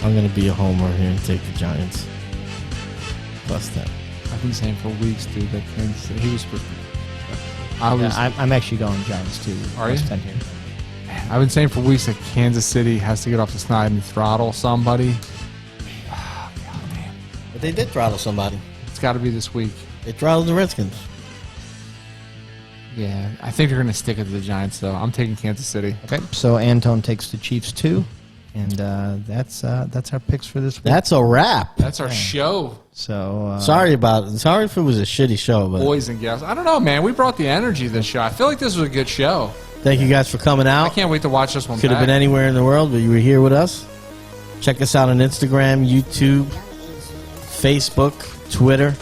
I'm going to be a homer here and take the Giants. Plus 10. I've been saying for weeks, dude, that Kansas City. He was. I'm actually going Giants too. Are you? +10 here. I've been saying for weeks that Kansas City has to get off the snide and throttle somebody. Oh, God, man. But they did throttle somebody. It's got to be this week. They throttled the Redskins. Yeah, I think they're going to stick it to the Giants, though. I'm taking Kansas City. Okay, so Antone takes the Chiefs too, and that's our picks for this week. That's a wrap. That's our show, So Sorry if it was a shitty show, but boys and gals. I don't know, man. We brought the energy to this show. I feel like this was a good show. thank you guys for coming I out. can't wait to watch this one Could have back. been anywhere in the world, but you were here with us. Check us out on Instagram, YouTube, Facebook, Twitter.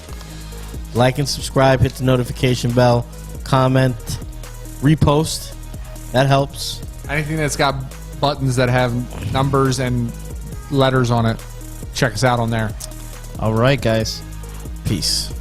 Like and subscribe. Hit the notification bell. Comment. Repost. That helps. Anything that's got buttons that have numbers and letters on it, check us out on there. all right, guys. Peace.